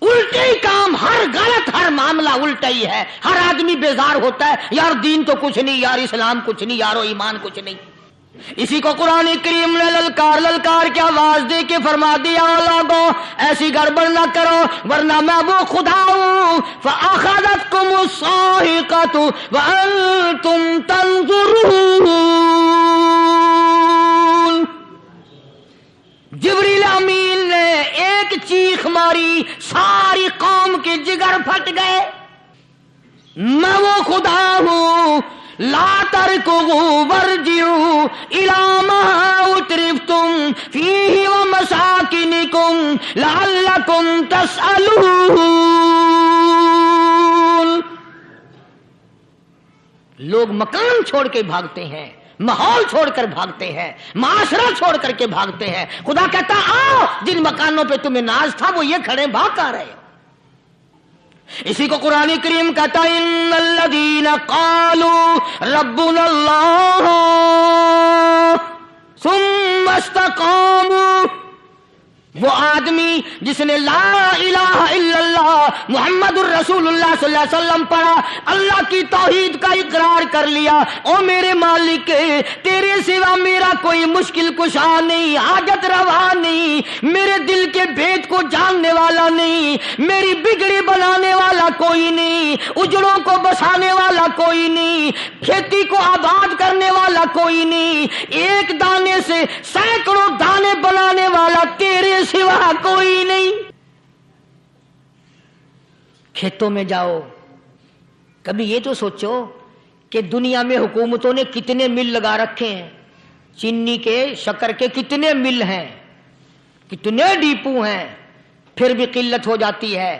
الٹے ہی کام، ہر غلط، ہر معاملہ الٹا ہی ہے. ہر آدمی بیزار ہوتا ہے، یار دین تو کچھ نہیں، یار اسلام کچھ نہیں، یارو ایمان کچھ نہیں. اسی کو قرآن کریم نے للکار کے آواز دے کے فرما دیا لوگوں ایسی گڑبڑ نہ کرو ورنہ میں وہ خدا ہوں فَأَخَذَتْكُمُ الصَّاعِقَةُ وَأَنْتُمْ تَنْظُرُونَ۔ جبریل امین نے ایک چیخ ماری ساری قوم کے جگر پھٹ گئے، میں وہ خدا ہوں لا ترکضوا وارجعوا إلى ما أترفتم فيه ومساكنكم لعلكم تسألون۔ لوگ مکان چھوڑ کے بھاگتے ہیں، ماحول چھوڑ کر بھاگتے ہیں، معاشرہ چھوڑ کر کے بھاگتے ہیں، خدا کہتا آؤ جن مکانوں پہ تمہیں ناز تھا وہ یہ کھڑے بھاگ کر رہے ہو۔ اسی کو قرآن کریم کہتا ہے ان الذین قالوا ربنا اللہ ثم استقاموا، وہ آدمی جس نے لا الہ الا اللہ محمد الرسول اللہ صلی اللہ علیہ وسلم پڑھا، اللہ کی توحید کا اقرار کر لیا، او میرے مالک تیرے سوا میرا کوئی مشکل کشا نہیں، حاجت روا نہیں، میرے دل کے بھید کو جاننے والا نہیں، میری بگڑی بنانے والا کوئی نہیں، اجڑوں کو بسانے والا کوئی نہیں، کھیتی کو آباد کرنے والا کوئی نہیں، ایک دانے سے سینکڑوں دانے بنانے والا تیرے سوا کوئی نہیں۔ کھیتوں میں جاؤ، کبھی یہ تو سوچو کہ دنیا میں حکومتوں نے کتنے مل لگا رکھے ہیں، چینی کے شکر کے کتنے مل ہیں، کتنے ڈیپو ہیں، پھر بھی قلت ہو جاتی ہے۔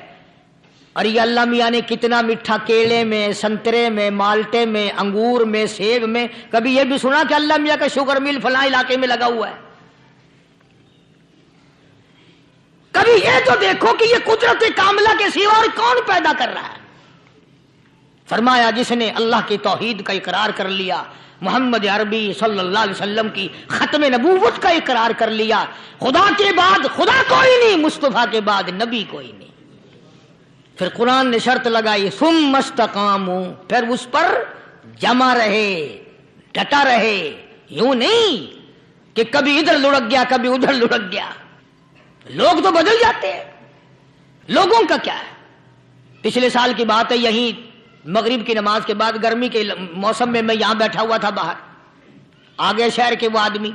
اور یہ اللہ میاں نے کتنا میٹھا کیلے میں، سنترے میں، مالٹے میں، انگور میں، سیب میں، کبھی یہ بھی سنا کہ اللہ میاں کا شوگر مل فلاں علاقے میں لگا ہوا ہے؟ کبھی یہ تو دیکھو کہ یہ قدرت کاملہ کے سوا اور کون پیدا کر رہا ہے؟ فرمایا جس نے اللہ کی توحید کا اقرار کر لیا، محمد عربی صلی اللہ علیہ وسلم کی ختم نبوت کا اقرار کر لیا، خدا کے بعد خدا کوئی نہیں، مصطفیٰ کے بعد نبی کوئی نہیں، پھر قرآن نے شرط لگائی ثم استقاموا، پھر اس پر جمع رہے، ڈٹا رہے، یوں نہیں کہ کبھی ادھر لڑک گیا کبھی ادھر لڑک گیا۔ لوگ تو بدل جاتے ہیں، لوگوں کا کیا ہے؟ پچھلے سال کی بات ہے، یہیں مغرب کی نماز کے بعد گرمی کے موسم میں میں یہاں بیٹھا ہوا تھا باہر، آگے شہر کے وہ آدمی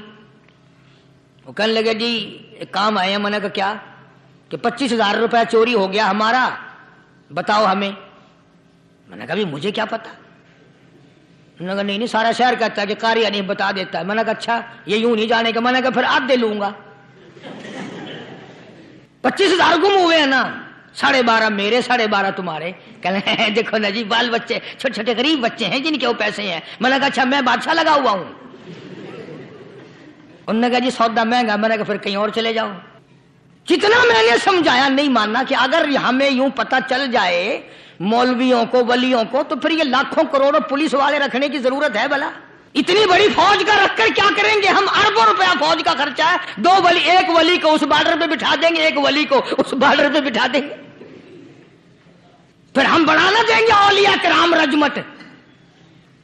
وہ کہنے لگے جی ایک کام آئے ہیں۔ میں نے کہا کیا؟ کہ 25,000 روپے چوری ہو گیا ہمارا، بتاؤ ہمیں۔ میں نے کہا بھی مجھے کیا پتا؟ انہوں نے کہا نہیں سارا شہر کہتا ہے کہ قاری نہیں بتا دیتا ہے۔ میں نے کہا اچھا یہ یوں نہیں جانے کا؟ میں نے کہا پھر آدھے لوں گا۔ 25,000 گم ہوئے ہیں نا، 12.5 میرے 12.5 تمہارے۔ کہنے دیکھو نا جی بال بچے چھوٹے چھوٹے غریب بچے ہیں جن کے وہ پیسے ہیں۔ میں نے کہا اچھا میں بادشاہ لگا ہوا ہوں؟ انہوں نے کہا جی سودا مہنگا۔ میں نے کہا پھر کہیں اور چلے جاؤ۔ جتنا میں نے سمجھایا نہیں ماننا کہ اگر ہمیں یوں پتہ چل جائے مولویوں کو ولیوں کو تو پھر یہ لاکھوں کروڑوں پولیس والے رکھنے کی ضرورت ہے بھلا؟ اتنی بڑی فوج کا رکھ کر کیا کریں گے ہم؟ اربوں روپیہ فوج کا خرچہ ہے، 2 ولی، ایک ولی کو اس بارڈر پہ بٹھا دیں گے، ایک ولی کو اس بارڈر پہ بٹھا دیں گے، پھر ہم بڑھانا دیں گے اولیاء کرام رجمت۔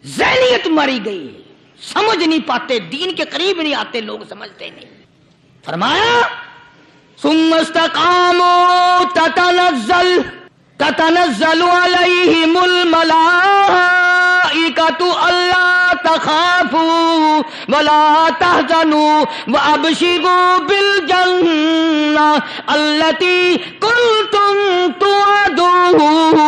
ذہنیت ماری گئی، سمجھ نہیں پاتے، دین کے قریب نہیں آتے لوگ، سمجھتے نہیں۔ فرمایا ثم استقاموا تتنزل علیہم الملائکۃ الا تخافوا ولا تحزنوا وابشروا بالجنہ التی کنتم توعدون۔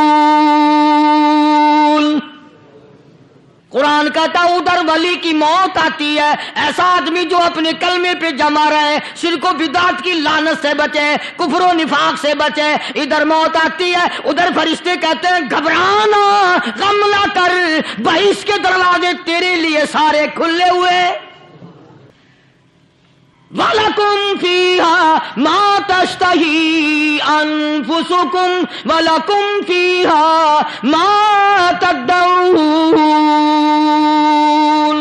قرآن کہتا ادھر ولی کی موت آتی ہے، ایسا آدمی جو اپنے کلمے پہ جمع رہے، شرک و بدعت کی لعنت سے بچے، کفر و نفاق سے بچے۔ ادھر موت آتی ہے، ادھر فرشتے کہتے ہیں گھبرانا، غم نہ کر، بہشت کے دروازے تیرے لیے سارے کھلے ہوئے۔ وَلَكُمْ فِيهَا مَا تَشْتَهِي أَنفُسُكُمْ وَلَكُمْ فِيهَا مَا تَدَّعُونَ۔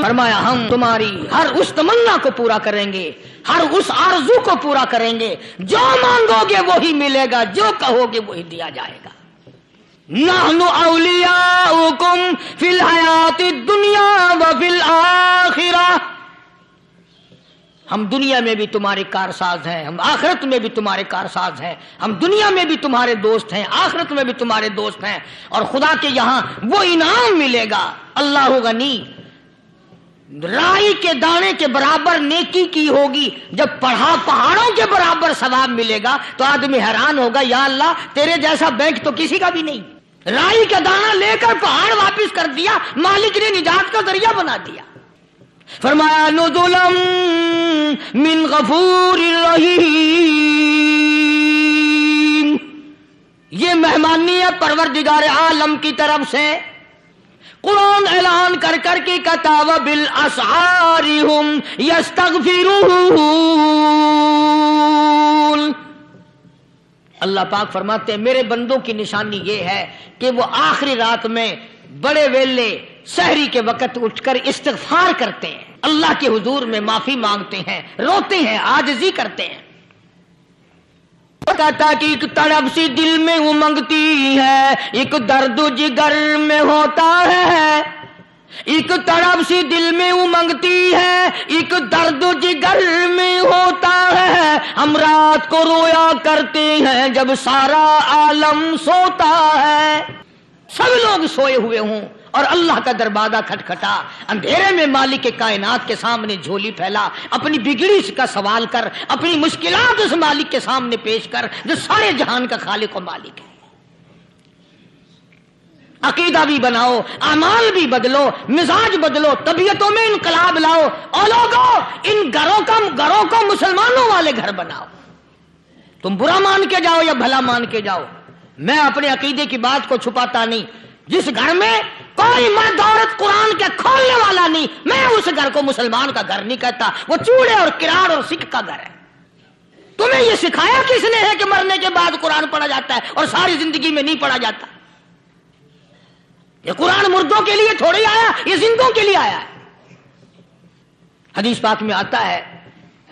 فرمایا ہم تمہاری ہر اس تمنا کو پورا کریں گے، ہر اس آرزو کو پورا کریں گے، جو مانگو گے وہی ملے گا، جو کہو گے وہی دیا جائے گا۔ نحن اولیاؤکم فی الحیات الدنیا وفی الآخرہ ہم دنیا میں بھی تمہارے کارساز ہیں، ہم آخرت میں بھی تمہارے کارساز ہیں، ہم دنیا میں بھی تمہارے دوست ہیں، آخرت میں بھی تمہارے دوست ہیں، اور خدا کے یہاں وہ انعام ملے گا۔ اللہ غنی، رائی کے دانے کے برابر نیکی کی ہوگی، جب پہاڑوں کے برابر ثواب ملے گا تو آدمی حیران ہوگا، یا اللہ تیرے جیسا بینک تو کسی کا بھی نہیں۔ رائی کا دانہ لے کر پہاڑ واپس کر دیا، مالک نے نجات کا ذریعہ بنا دیا۔ فرمایا نزلا من غفور رحیم، یہ مہمانی ہے پروردگار عالم کی طرف سے۔ قرآن اعلان کر کر کے کہتا وبالاسحار ہم یستغفرون، اللہ پاک فرماتے ہیں میرے بندوں کی نشانی یہ ہے کہ وہ آخری رات میں بڑے ویلے سحری کے وقت اٹھ کر استغفار کرتے ہیں، اللہ کے حضور میں معافی مانگتے ہیں، روتے ہیں، عاجزی کرتے ہیں۔ کہتا کہ ایک تڑپ سی دل میں امنگتی ہے، ایک درد جگر میں ہوتا ہے، ایک تڑپ سی دل میں امنگتی ہے، ایک درد جگر میں ہوتا ہے، ہم رات کو رویا کرتے ہیں جب سارا عالم سوتا ہے۔ سب لوگ سوئے ہوئے ہوں اور اللہ کا دروازہ کھٹکھٹا، اندھیرے میں مالک کے کائنات کے سامنے جھولی پھیلا، اپنی بگڑی کا سوال کر، اپنی مشکلات اس مالک کے سامنے پیش کر جو سارے جہان کا خالق و مالک ہے۔ عقیدہ بھی بناؤ، اعمال بھی بدلو، مزاج بدلو، طبیعتوں میں انقلاب لاؤ، اور لوگوں ان گھروں کو مسلمانوں والے گھر بناؤ۔ تم برا مان کے جاؤ یا بھلا مان کے جاؤ، میں اپنے عقیدے کی بات کو چھپاتا نہیں۔ جس گھر میں کوئی مرد عورت قرآن کے کھولنے والا نہیں، میں اس گھر کو مسلمان کا گھر نہیں کہتا، وہ چوڑے اور کراڑ اور سکھ کا گھر ہے۔ تمہیں یہ سکھایا کس نے ہے کہ مرنے کے بعد قرآن پڑھا جاتا ہے اور ساری زندگی میں نہیں پڑھا جاتا؟ یہ قرآن مردوں کے لیے تھوڑی آیا، یہ زندوں کے لیے آیا ہے۔ حدیث پاک میں آتا ہے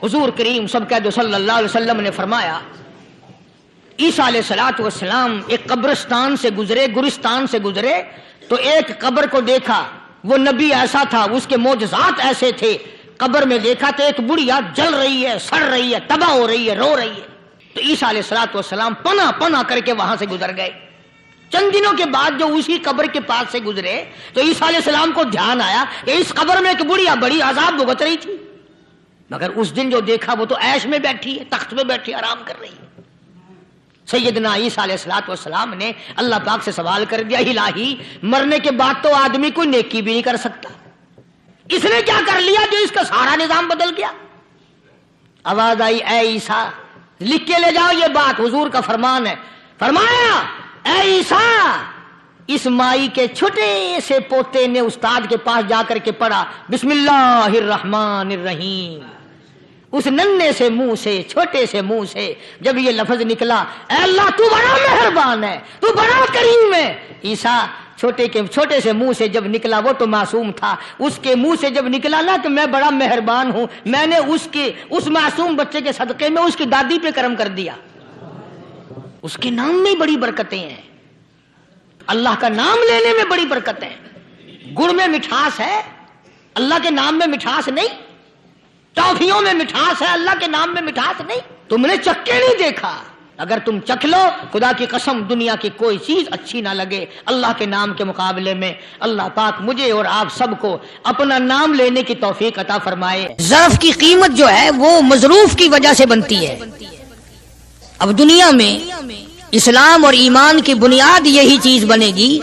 حضور کریم سب کہہ دو صلی اللہ علیہ وسلم نے فرمایا، عیسیٰ علیہ الصلوۃ والسلام ایک قبرستان سے گزرے، گورستان سے گزرے تو ایک قبر کو دیکھا، وہ نبی ایسا تھا، اس کے معجزات ایسے تھے۔ قبر میں دیکھا تو ایک بڑھیا جل رہی ہے، سڑ رہی ہے، تباہ ہو رہی ہے، رو رہی ہے۔ تو عیسیٰ علیہ الصلوۃ والسلام پناہ پناہ کر کے وہاں سے گزر گئے۔ چند دنوں کے بعد جو اسی قبر کے پاس سے گزرے تو عیسیٰ علیہ السلام کو دھیان آیا کہ اس قبر میں ایک بڑھیا بڑی عذاب بھگت رہی تھی، مگر اس دن جو دیکھا وہ تو عیش میں بیٹھی ہے، تخت میں بیٹھی آرام کر رہی ہے۔ سیدنا عیسیٰ علیہ الصلوۃ والسلام نے اللہ پاک سے سوال کر دیا، الہی مرنے کے بعد تو آدمی کوئی نیکی بھی نہیں کر سکتا، اس نے کیا کر لیا جو اس کا سارا نظام بدل گیا؟ آواز آئی، اے عیسیٰ لکھ کے لے جاؤ یہ بات، حضور کا فرمان ہے۔ فرمایا، اے عیسیٰ، اس مائی کے چھوٹے سے پوتے نے استاد کے پاس جا کر کے پڑھا بسم اللہ الرحمن الرحیم، اس ننھے سے منہ سے، چھوٹے سے منہ سے جب یہ لفظ نکلا، اے اللہ تو بڑا مہربان ہے، تو بڑا کریم ہے۔ عیسیٰ چھوٹے سے منہ سے جب نکلا، وہ تو معصوم تھا، اس کے منہ سے جب نکلا نا کہ میں بڑا مہربان ہوں، میں نے اس معصوم بچے کے صدقے میں اس کی دادی پہ کرم کر دیا۔ اس کے نام میں بڑی برکتیں ہیں، اللہ کا نام لینے میں بڑی برکتیں ہیں۔ گڑ میں مٹھاس ہے، اللہ کے نام میں مٹھاس نہیں۔ ٹافیوں میں مٹھاس ہے، اللہ کے نام میں مٹھاس نہیں۔ تم نے چکھ کے نہیں دیکھا، اگر تم چکھ لو، خدا کی قسم دنیا کی کوئی چیز اچھی نہ لگے اللہ کے نام کے مقابلے میں۔ اللہ پاک مجھے اور آپ سب کو اپنا نام لینے کی توفیق عطا فرمائے۔ ظرف کی قیمت جو ہے وہ مظروف کی وجہ سے بنتی ہے۔ اب دنیا میں اسلام اور ایمان کی بنیاد یہی چیز بنے گی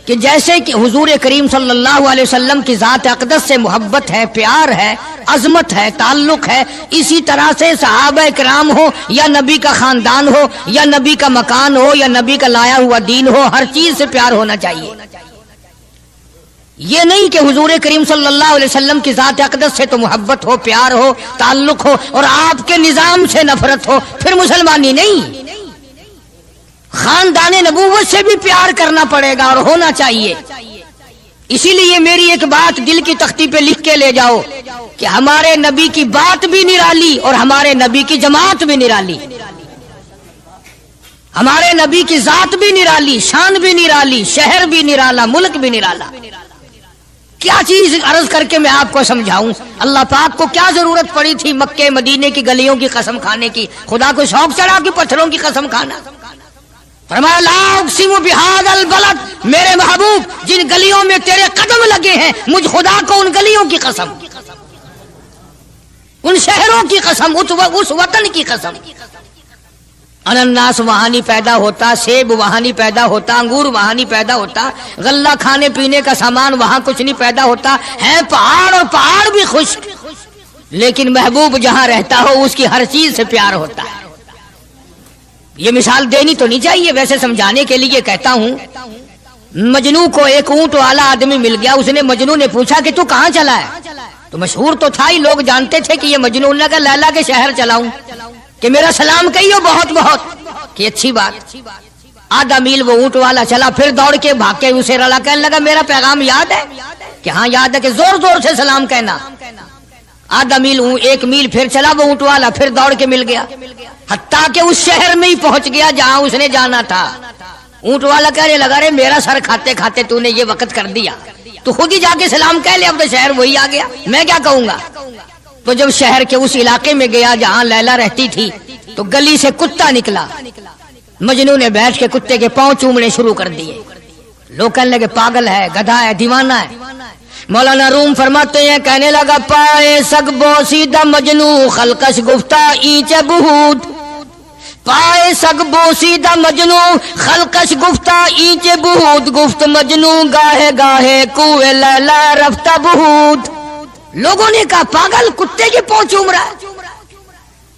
کہ جیسے کہ حضور کریم صلی اللہ علیہ وسلم کی ذات اقدس سے محبت ہے، پیار ہے، عظمت ہے، تعلق ہے، اسی طرح سے صحابہ کرام ہو یا نبی کا خاندان ہو یا نبی کا مکان ہو یا نبی کا لایا ہوا دین ہو، ہر چیز سے پیار ہونا چاہیے۔ یہ نہیں کہ حضور کریم صلی اللہ علیہ وسلم کی ذات اقدس سے تو محبت ہو، پیار ہو، تعلق ہو اور آپ کے نظام سے نفرت ہو، پھر مسلمانی نہیں۔ خاندان نبوت سے بھی پیار کرنا پڑے گا اور ہونا چاہیے۔ اسی لیے میری ایک بات دل کی تختی پہ لکھ کے لے جاؤ کہ ہمارے نبی کی بات بھی نرالی اور ہمارے نبی کی جماعت بھی نرالی، ہمارے نبی کی ذات بھی نرالی، شان بھی نرالی، شہر بھی نرالا، ملک بھی نرالا۔ کیا چیز عرض کر کے میں آپ کو سمجھاؤں؟ اللہ پاک کو کیا ضرورت پڑی تھی مکے مدینے کی گلیوں کی قسم کھانے کی؟ خدا کو شوق چڑھا کہ پتھروں کی قسم کھانا؟ فرمایا لا اقسم بہذا البلد، میرے محبوب جن گلیوں میں تیرے قدم لگے ہیں مجھ خدا کو ان گلیوں کی قسم، ان شہروں کی قسم، اس وطن کی قسم۔ انناس وہاں نہیں پیدا ہوتا، سیب وہاں نہیں پیدا ہوتا، انگور وہاں نہیں پیدا ہوتا، غلہ کھانے پینے کا سامان وہاں کچھ نہیں پیدا ہوتا ہے، پہاڑ اور پہاڑ بھی خشک، لیکن محبوب جہاں رہتا ہو اس کی ہر چیز سے پیار ہوتا ہے۔ یہ مثال دینی تو نہیں چاہیے، ویسے سمجھانے کے لیے کہتا ہوں۔ مجنو کو ایک اونٹ والا آدمی مل گیا، اس نے مجنو نے پوچھا کہ تو کہاں چلا ہے؟ تو مشہور تو تھا ہی، لوگ جانتے تھے کہ یہ مجنون نے کہا لیلا کے شہر چلاؤں کہ میرا سلام کہیو بہت بہت، کہ اچھی بات۔ آدھا میل وہ اونٹ والا چلا، پھر دوڑ کے بھاگ کے اسے رلا، کہنے لگا میرا پیغام یاد ہے؟ کہ ہاں یاد ہے، کہ زور زور سے سلام کہنا۔ آدھا میل، ایک میل پھر چلا وہ اونٹ والا، پھر دوڑ کے مل گیا، حتیٰ کہ اس شہر میں ہی پہنچ گیا جہاں اس نے جانا تھا۔ اونٹ والا کہنے لگا رے میرا سر کھاتے کھاتے تو نے یہ وقت کر دیا، تو خود ہی جا کے سلام کہہ لے، اب تو شہر وہی آ گیا، میں کیا کہوں گا؟ تو جب شہر کے اس علاقے میں گیا جہاں لیلا رہتی تھی تو گلی سے کتا نکلا، مجنو نے بیٹھ کے کتے کے پاؤں چومنے شروع کر دیے۔ لوگ کہنے لگے پاگل ہے، گدھا ہے، دیوانہ ہے۔ مولانا روم فرماتے ہیں کہنے لگا پائے سگ بوسیدہ مجنو خلقش گفتہ اینچ بہود، پائے سگ بوسیدہ مجنو خلقش گفتہ اینچ بہود، گفت مجنو گاہے گاہے کوئے لیلا رفتہ بہود۔ لوگوں نے کہا پاگل، کتے کے پاؤں چوم رہا ہے،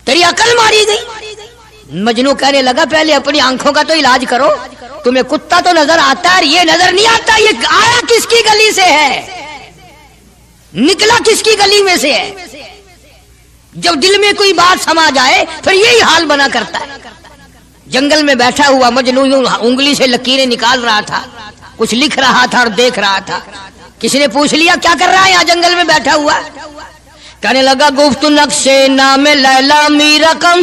تیری عقل ماری گئی؟ مجنو کہنے لگا پہلے اپنی آنکھوں کا تو علاج کرو، تمہیں کتا تو نظر آتا ہے، یہ نظر نہیں آتا، یہ آیا کس کی گلی سے ہے، نکلا کس کی گلی میں سے ہے؟ جب دل میں کوئی بات سما جائے پھر یہی حال بنا کرتا ہے۔ جنگل میں بیٹھا ہوا مجنو یوں انگلی سے لکیریں نکال رہا تھا، کچھ لکھ رہا تھا اور دیکھ رہا تھا۔ کسی نے پوچھ لیا کیا کر رہا ہے یہاں جنگل میں بیٹھا ہوا؟ کہنے لگا گفت نقشے نام لیلا می رقم،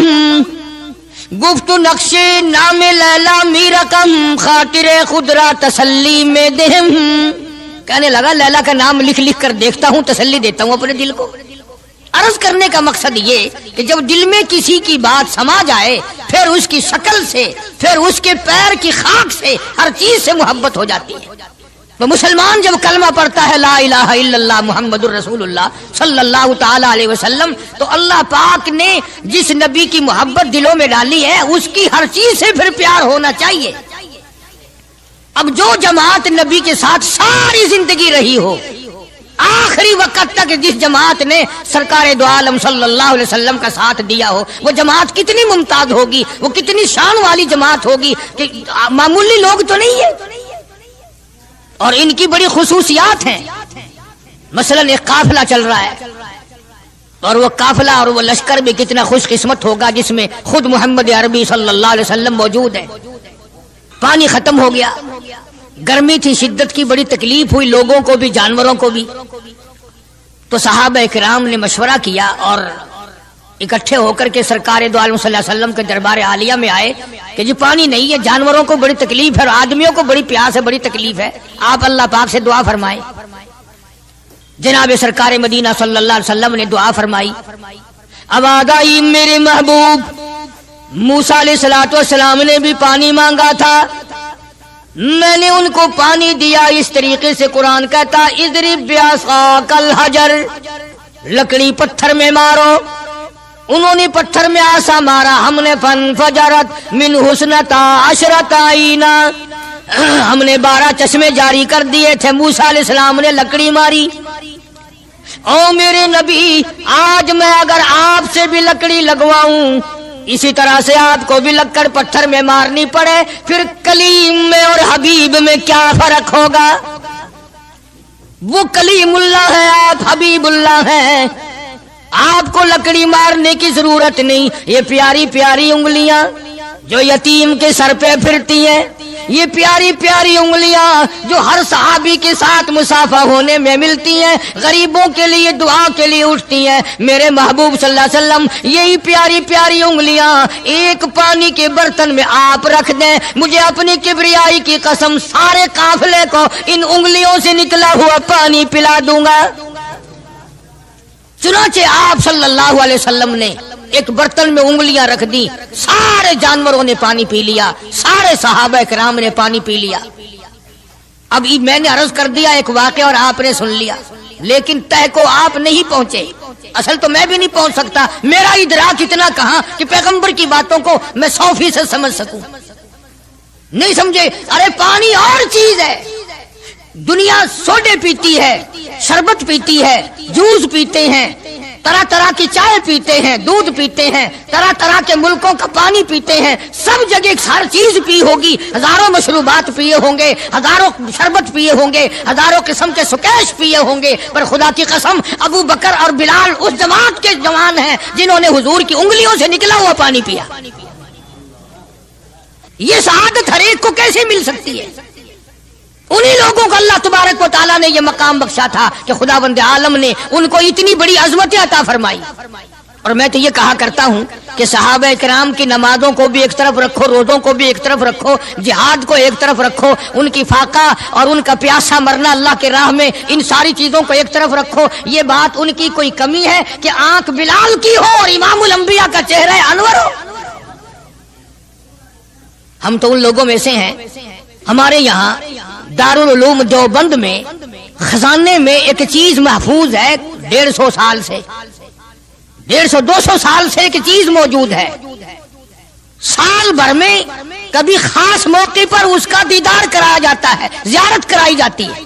گفت نقشے نام لیلا می رقم، خاطر خود را تسلی میں دہم۔ کہنے لگا لیلا کا نام لکھ لکھ کر دیکھتا ہوں، تسلی دیتا ہوں اپنے دل کو۔ عرض کرنے کا مقصد یہ کہ جب دل میں کسی کی بات سما جائے پھر اس کی شکل سے، پھر اس کے پیر کی خاک سے، ہر چیز سے محبت ہو جاتی ہے۔ تو مسلمان جب کلمہ پڑھتا ہے لا الہ الا اللہ محمد الرسول اللہ صلی اللہ تعالی علیہ وسلم، تو اللہ پاک نے جس نبی کی محبت دلوں میں ڈالی ہے اس کی ہر چیز سے پھر پیار ہونا چاہیے۔ اب جو جماعت نبی کے ساتھ ساری زندگی رہی ہو، آخری وقت تک جس جماعت نے سرکار دو عالم صلی اللہ علیہ وسلم کا ساتھ دیا ہو، وہ جماعت کتنی ممتاز ہوگی، وہ کتنی شان والی جماعت ہوگی کہ معمولی لوگ تو نہیں ہے، اور ان کی بڑی خصوصیات ہیں۔ مثلا ایک قافلہ چل رہا ہے، اور وہ قافلہ اور وہ لشکر بھی کتنا خوش قسمت ہوگا جس میں خود محمد عربی صلی اللہ علیہ وسلم موجود ہے۔ پانی ختم ہو گیا، گرمی تھی، شدت کی بڑی تکلیف ہوئی لوگوں کو بھی جانوروں کو بھی، تو صحابہ کرام نے مشورہ کیا اور اکٹھے ہو کر کے سرکار دو عالم صلی اللہ علیہ وسلم کے دربار عالیہ میں آئے کہ جی پانی نہیں ہے، جانوروں کو بڑی تکلیف ہے اور آدمیوں کو بڑی پیاس ہے، بڑی تکلیف ہے، آپ اللہ پاک سے دعا فرمائیں۔ جناب سرکار مدینہ صلی اللہ علیہ وسلم نے دعا فرمائی۔ اب آگائی میرے محبوب موسیٰ علیہ السلام نے بھی پانی مانگا تھا، میں نے ان کو پانی دیا اس طریقے سے قرآن کہتا اضرب بعصاک الحجر، لکڑی پتھر میں مارو، انہوں نے پتھر میں آسا مارا، ہم نے فانفجرت من حسنتا عشرۃ عینا، ہم نے 12 چشمے جاری کر دیے تھے، موسیٰ علیہ السلام نے لکڑی ماری۔ او میرے نبی، آج میں اگر آپ سے بھی لکڑی لگواؤں، اسی طرح سے آپ کو بھی لکڑ پتھر میں مارنی پڑے، پھر کلیم میں اور حبیب میں کیا فرق ہوگا؟ وہ کلیم اللہ ہے، آپ حبیب اللہ ہیں، آپ کو لکڑی مارنے کی ضرورت نہیں۔ یہ پیاری پیاری انگلیاں جو یتیم کے سر پہ پھرتی ہیں، یہ پیاری پیاری انگلیاں جو ہر صحابی کے ساتھ مسافہ ہونے میں ملتی ہیں، غریبوں کے لیے دعا کے لیے اٹھتی ہیں، میرے محبوب صلی اللہ علیہ وسلم یہی پیاری پیاری انگلیاں ایک پانی کے برتن میں آپ رکھ دیں، مجھے اپنی کبریائی کی قسم سارے قافلے کو ان انگلیوں سے نکلا ہوا پانی پلا دوں گا۔ چنانچہ آپ صلی اللہ علیہ وسلم نے ایک برتن میں انگلیاں رکھ دی، سارے جانوروں نے پانی پی لیا، سارے صحابہ کرام نے پانی پی لیا۔ اب میں نے عرض کر دیا ایک واقعہ اور آپ نے سن لیا، لیکن تہ کو آپ نہیں پہنچے، اصل تو میں بھی نہیں پہنچ سکتا، میرا ادراک اتنا کہاں کہ پیغمبر کی باتوں کو میں 100% سمجھ سکوں، نہیں سمجھے۔ ارے پانی اور چیز ہے، دنیا سوڈے پیتی ہے، شربت پیتی ہے، جوس پیتے ہیں، طرح طرح کی چائے پیتے ہیں، دودھ پیتے ہیں، طرح طرح کے ملکوں کا پانی پیتے ہیں، سب جگہ ہر چیز پی ہوگی، ہزاروں مشروبات پیے ہوں گے، ہزاروں شربت پیے ہوں گے، ہزاروں قسم کے سکیش پیے ہوں گے، پر خدا کی قسم ابو بکر اور بلال اس جماعت کے جوان ہیں جنہوں نے حضور کی انگلیوں سے نکلا ہوا پانی پیا۔ یہ سعادت ہر ایک کو کیسے مل سکتی ہے؟ انہی لوگوں کو اللہ تبارک و تعالیٰ نے یہ مقام بخشا تھا کہ خداوند عالم نے ان کو اتنی بڑی عظمتیں عطا فرمائی۔ اور میں تو یہ کہا کرتا ہوں کہ صحابہ کرام کی نمازوں کو بھی ایک طرف رکھو، روزوں کو بھی ایک طرف رکھو، جہاد کو ایک طرف رکھو، ان کی فاقہ اور ان کا پیاسا مرنا اللہ کے راہ میں، ان ساری چیزوں کو ایک طرف رکھو۔ یہ بات ان کی کوئی کمی ہے کہ آنکھ بلال کی ہو اور امام الانبیاء کا چہرہ انور ہو؟ ہم تو ان لوگوں میں سے ہیں۔ ہمارے یہاں دارالعلوم دیوبند میں خزانے میں ایک چیز محفوظ ہے، 150 سال سے، 150-200 سال سے ایک چیز موجود ہے۔ سال بھر میں کبھی خاص موقع پر اس کا دیدار کرایا جاتا ہے، زیارت کرائی جاتی ہے۔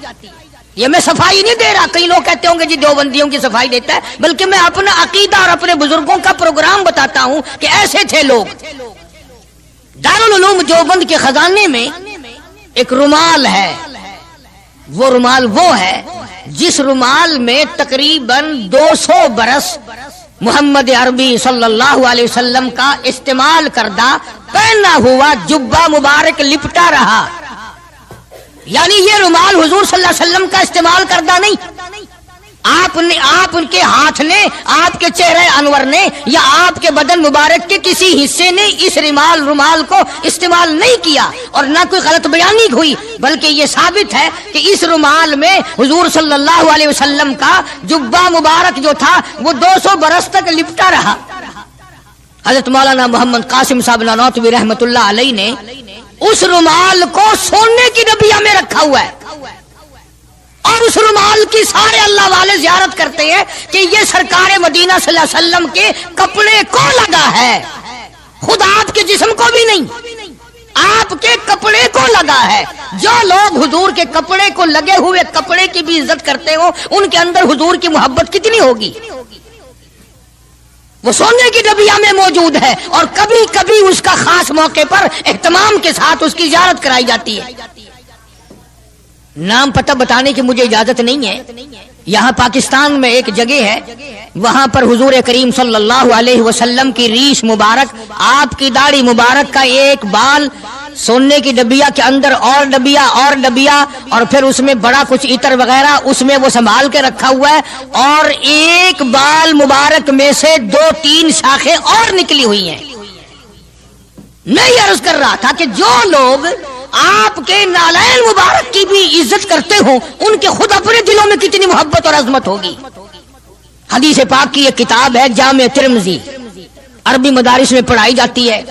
یہ میں صفائی نہیں دے رہا، کئی لوگ کہتے ہوں گے جی دیوبندیوں کی صفائی دیتا ہے، بلکہ میں اپنا عقیدہ اور اپنے بزرگوں کا پروگرام بتاتا ہوں کہ ایسے تھے لوگ۔ دارالعلوم دیوبند کے خزانے میں ایک رومال ہے، وہ رومال وہ ہے جس رومال میں تقریباً 200 برس محمد عربی صلی اللہ علیہ وسلم کا استعمال کردہ پہنا ہوا جبہ مبارک لپٹا رہا۔ یعنی یہ رومال حضور صلی اللہ علیہ وسلم کا استعمال کردہ نہیں، آپ ان کے ہاتھ نے، آپ کے چہرے انور نے یا آپ کے بدن مبارک کے کسی حصے نے اس رومال کو استعمال نہیں کیا، اور نہ کوئی غلط بیانی ہوئی، بلکہ یہ ثابت ہے کہ اس رومال میں حضور صلی اللہ علیہ وسلم کا جبہ مبارک جو تھا وہ 200 برس تک لپٹا رہا۔ حضرت مولانا محمد قاسم صاحب نانوتوی رحمت اللہ علیہ نے اس رومال کو سونے کی ڈبیا میں رکھا ہوا ہے، اور اس رومال کی سارے اللہ والے زیارت کرتے ہیں کہ یہ سرکار مدینہ صلی اللہ علیہ وسلم کے کپڑے کو لگا ہے، خود آپ کے جسم کو بھی نہیں، آپ کے کپڑے کو لگا ہے۔ جو لوگ حضور کے کپڑے کو لگے ہوئے کپڑے کی بھی عزت کرتے ہو، ان کے اندر حضور کی محبت کتنی ہوگی؟ وہ سونے کی ڈبیا میں موجود ہے، اور کبھی کبھی اس کا خاص موقع پر اہتمام کے ساتھ اس کی زیارت کرائی جاتی ہے۔ نام پتہ بتانے کی مجھے اجازت نہیں ہے۔ یہاں پاکستان میں ایک جگہ ہے، وہاں پر حضور کریم صلی اللہ علیہ وسلم کی ریش مبارک، آپ کی داڑھی مبارک کا ایک بال سونے کی ڈبیا کے اندر اور ڈبیا اور پھر اس میں بڑا کچھ عطر وغیرہ اس میں وہ سنبھال کے رکھا ہوا ہے، اور ایک بال مبارک میں سے 2-3 شاخیں اور نکلی ہوئی ہیں۔ میں یہ عرض کر رہا تھا کہ جو لوگ آپ کے نالین مبارک کی بھی عزت کرتے ہوں، ان کے خود اپنے دلوں میں کتنی محبت اور عظمت ہوگی۔ حدیث پاک کی ایک کتاب ہے جامع ترمذی، عربی مدارس میں پڑھائی جاتی ہے۔